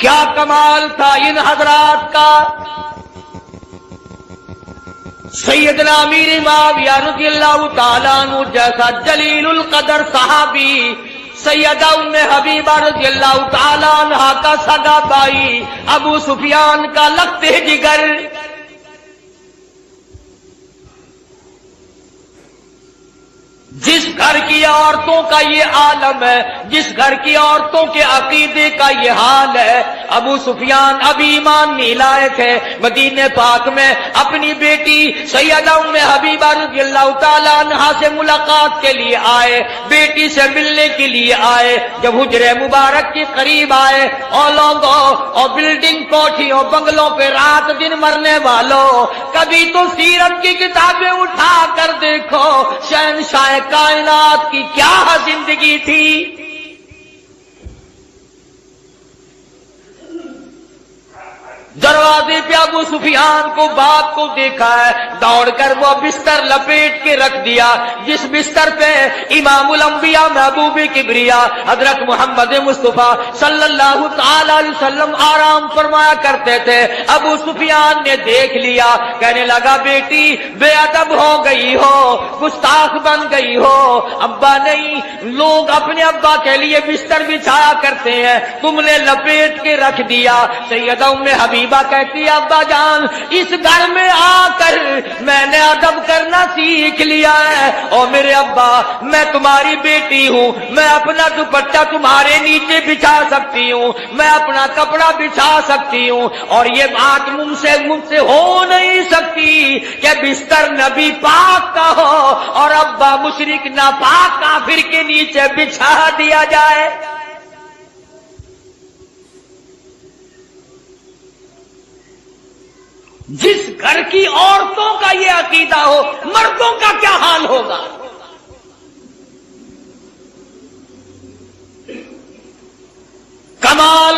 کیا کمال تھا ان حضرات کا! سیدنا امیر معاویہ رضی اللہ تعالیٰ عنہ جیسا جلیل القدر صحابی، سیدہ ام حبیبہ رضی اللہ تعالیٰ عنہ کا سگا بھائی ابو سفیان کا لگتے جگر، جس گھر کی عورتوں کا یہ عالم ہے، جس گھر کی عورتوں کے عقیدے کا یہ حال ہے، ابو سفیان ابھی ایمان نہیں لائے تھے، مدینے پاک میں اپنی بیٹی سیدہ ام حبیبہ رضی اللہ تعالیٰ عنہ سے ملاقات کے لیے آئے، بیٹی سے ملنے کے لیے آئے۔ جب حجرے مبارک کے قریب آئے، اور لوگوں اور بلڈنگ کوٹھیوں بنگلوں پہ رات دن مرنے والوں، کبھی تو سیرت کی کتابیں اٹھا کر دیکھو، شہنشاہ کائنات کی کیا زندگی تھی۔ دروازے پہ ابو سفیان کو باپ کو دیکھا ہے، دوڑ کر وہ بستر لپیٹ کے رکھ دیا، جس بستر پہ امام الانبیاء محبوب کبریا حضرت محمد مصطفیٰ صلی اللہ تعالی علیہ وسلم آرام فرمایا کرتے تھے۔ ابو سفیان نے دیکھ لیا، کہنے لگا بیٹی بے ادب ہو گئی ہو، گستاخ بن گئی ہو، ابا نہیں، لوگ اپنے ابا کے لیے بستر بچھایا کرتے ہیں، تم نے لپیٹ کے رکھ دیا۔ سیدہ ام حبیبہ کہتی ہے ابا جان اس گھر میں آ کر میں نے ادب کرنا سیکھ لیا ہے، اور میرے ابا میں تمہاری بیٹی ہوں، میں اپنا دوپٹہ تمہارے نیچے بچھا سکتی ہوں، میں اپنا کپڑا بچھا سکتی ہوں، اور یہ بات مجھ سے ہو نہیں سکتی کہ بستر نبی پاک کا ہو اور ابا مشرک ناپاک کافر کے نیچے بچھا دیا جائے۔ جس گھر کی عورتوں کا یہ عقیدہ ہو، مردوں کا کیا حال ہوگا؟ کمال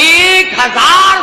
1000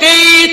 23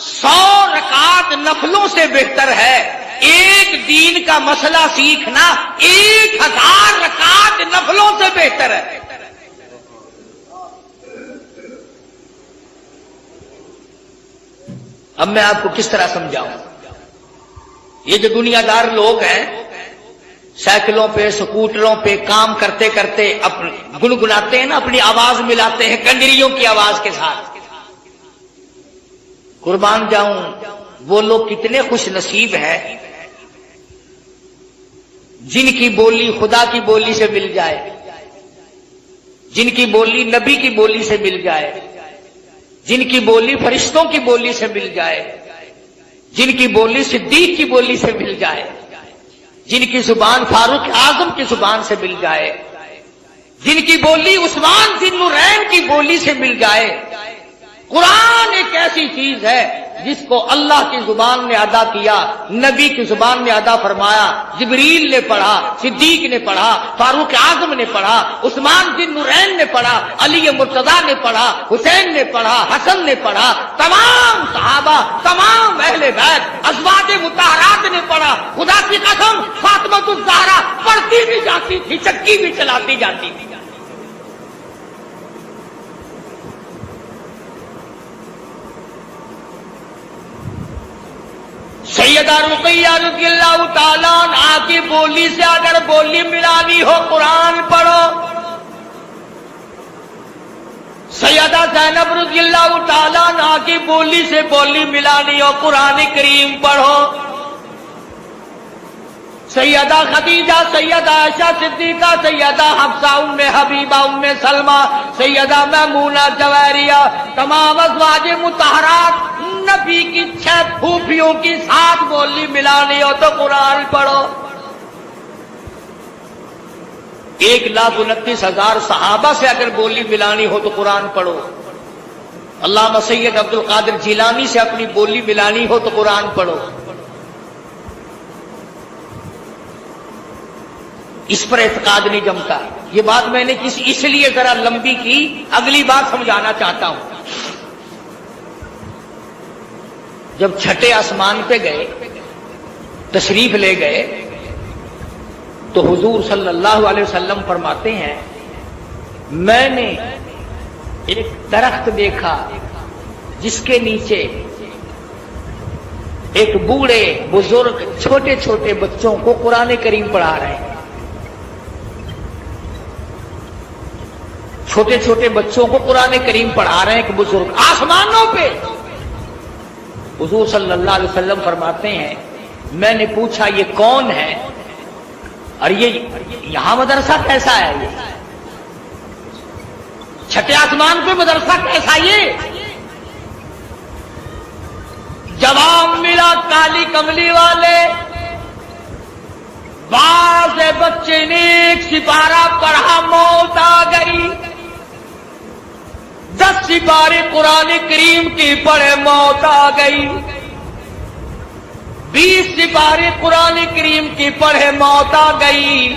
100 نفلوں سے بہتر ہے، ایک دین کا مسئلہ سیکھنا 1000 رکعت نفلوں سے بہتر ہے۔ اب میں آپ کو کس طرح سمجھاؤں؟ یہ جو دنیا دار لوگ ہیں، سائیکلوں پہ سکوٹروں پہ کام کرتے کرتے گنگناتے ہیں نا، اپنی آواز ملاتے ہیں کنڈریوں کی آواز کے ساتھ، قربان جاؤں وہ لوگ کتنے خوش نصیب ہیں جن کی بولی خدا کی بولی سے مل جائے، جن کی بولی نبی کی بولی سے مل جائے، جن کی بولی فرشتوں کی بولی سے مل جائے، جن کی بولی صدیق کی بولی سے مل جائے، جن کی زبان فاروق اعظم کی زبان سے مل جائے، جن کی بولی عثمان ذی النورین کی بولی سے مل جائے۔ قرآن ایک ایسی چیز ہے جس کو اللہ کی زبان نے ادا کیا، نبی کی زبان نے ادا فرمایا، جبریل نے پڑھا، صدیق نے پڑھا، فاروق اعظم نے پڑھا، عثمان ذی النورین نے پڑھا، علی مرتضیٰ نے پڑھا، حسین نے پڑھا، حسن نے پڑھا، تمام صحابہ، تمام اہل بیت، ازواج مطہرات نے پڑھا۔ خدا کی قسم فاطمہ الزہرا پڑھتی بھی جاتی تھی، چکی بھی چلاتی جاتی تھی۔ سیدہ رقیہ رضی اللہ تعالیٰ عنہا کی بولی سے اگر بولی ملانی ہو قرآن پڑھو، سیدہ زینب رضی اللہ تعالیٰ عنہا کی بولی سے بولی ملانی ہو قرآن کریم پڑھو، سیدہ خدیجہ، سیدہ عائشہ صدیقہ، سیدہ حفصہ، ام حبیبہ، ام سلمہ، سیدہ میمونہ جویریہ، تمام ازواج مطہرات، نبی کی 6 پھوپھیوں کی 7 بولی ملانی ہو تو قرآن پڑھو۔ 1,29,000 صحابہ سے اگر بولی ملانی ہو تو قرآن پڑھو۔ علامہ سید عبد القادر جیلانی سے اپنی بولی ملانی ہو تو قرآن پڑھو۔ اس پر اعتقاد نہیں جمتا۔ یہ بات میں نے اس لیے ذرا لمبی کی، اگلی بات سمجھانا چاہتا ہوں۔ جب چھٹے آسمان پہ گئے، تشریف لے گئے، تو حضور صلی اللہ علیہ وسلم فرماتے ہیں میں نے ایک درخت دیکھا جس کے نیچے ایک بوڑھے بزرگ چھوٹے چھوٹے بچوں کو قرآن کریم پڑھا رہے ہیں، چھوٹے چھوٹے بچوں کو قرآن کریم پڑھا رہے ہیں ایک بزرگ آسمانوں پہ۔ حضور صلی اللہ علیہ وسلم فرماتے ہیں میں نے پوچھا یہ کون ہے اور یہ یہاں مدرسہ کیسا ہے؟ یہ چھٹے آسمان پہ مدرسہ کیسا؟ یہ جواب ملا کالی کملی والے، بعض بچے نے ایک سپارہ پڑھا موت آ گئی، 10 سپارے قرآن کریم کی پڑھے موت آ گئی، 20 سپارے قرآن کریم کی پڑھے موت آ گئی۔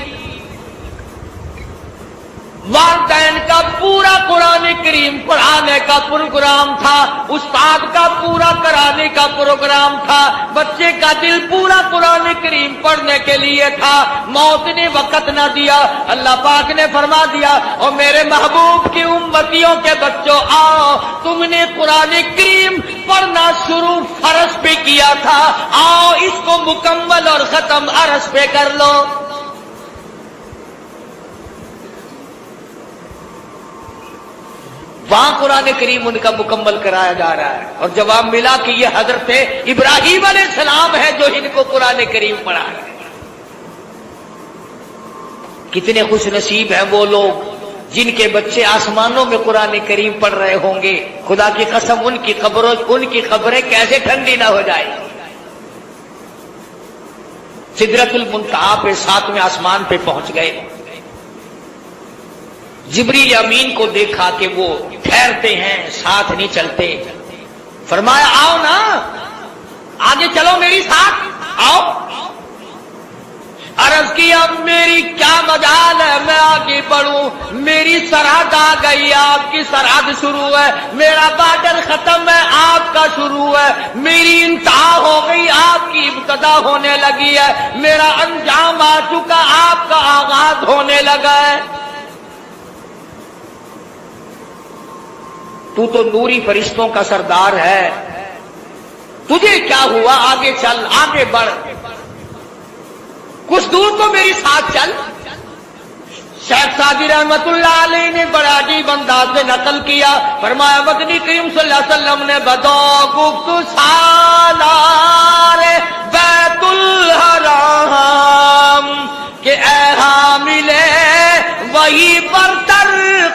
والدین کا پورا قرآن کریم پڑھانے کا پروگرام تھا، استاد کا پورا کرانے کا پروگرام تھا، بچے کا دل پورا قرآن کریم پڑھنے کے لیے تھا، موت نے وقت نہ دیا۔ اللہ پاک نے فرما دیا اور میرے محبوب کی امتیوں کے بچوں آؤ، تم نے قرآن کریم پڑھنا شروع فرض پہ کیا تھا، آؤ اس کو مکمل اور ختم عرض پہ کر لو۔ وہاں قرآن کریم ان کا مکمل کرایا جا رہا ہے، اور جواب ملا کہ یہ حضرت ابراہیم علیہ السلام ہے جو ان کو قرآن کریم پڑھا رہے ہیں۔ کتنے خوش نصیب ہیں وہ لوگ جن کے بچے آسمانوں میں قرآن کریم پڑھ رہے ہوں گے۔ خدا کی قسم ان کی قبریں کیسے ٹھنڈی نہ ہو جائے۔ سدرۃ المنتہا پہ 7ویں آسمان پہ پہنچ گئے، جبریل امین کو دیکھا کہ وہ ٹھہرتے ہیں، ساتھ نہیں چلتے، فرمایا آؤ نا آگے چلو میری ساتھ آؤ۔ عرض کیا میری کیا مجال ہے میں آگے بڑھوں، میری سرحد آ گئی، آپ کی سرحد شروع ہے، میرا بارڈر ختم ہے آپ کا شروع ہے، میری انتہا ہو گئی ابتدا ہونے لگی ہے، میرا انجام آ چکا، آپ کا آغاز ہونے لگا ہے۔ تو نوری فرشتوں کا سردار ہے، تجھے کیا ہوا؟ آگے چل، آگے بڑھ، کچھ دور تو میری ساتھ چل۔ شیخ سعدی رحمت اللہ علیہ نے بڑا عجیب انداز میں نقل کیا، فرمایا مدنی کریم صلی اللہ علیہ وسلم نے بدو گفت سالار بیت الحرام کہ اے حاملے وہی پر تر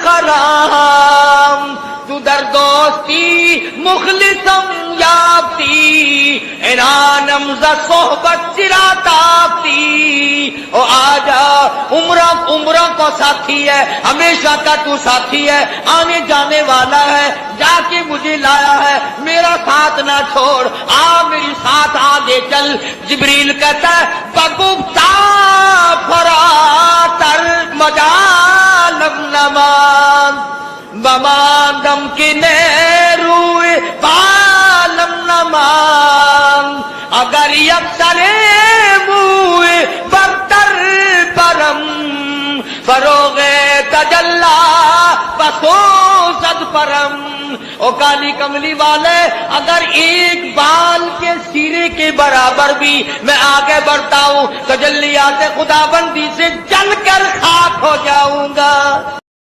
خرام، تو در دوستی مخلصم یافتی انانم ز صحبت سرا تافتی۔ او آجا، عمرہ کو ساتھی ہے، ہمیشہ کا تو ساتھی ہے، آنے جانے والا ہے، جا کے مجھے لایا ہے، میرا ساتھ نہ چھوڑ، آ میری ساتھ آگے چل۔ جبریل کہتا ہے بگفتا فراتر مجالم نمان بماندم کی نیروی بالم نمان، اگر یکسر موی برتر پرم فروغ تجلا بسوزد پرم۔ او کالی کملی والے، اگر ایک بال کے سیرے کے برابر بھی میں آگے بڑھتا ہوں، تجلیات خدا بندی سے جل کر خاک ہو جاؤں گا۔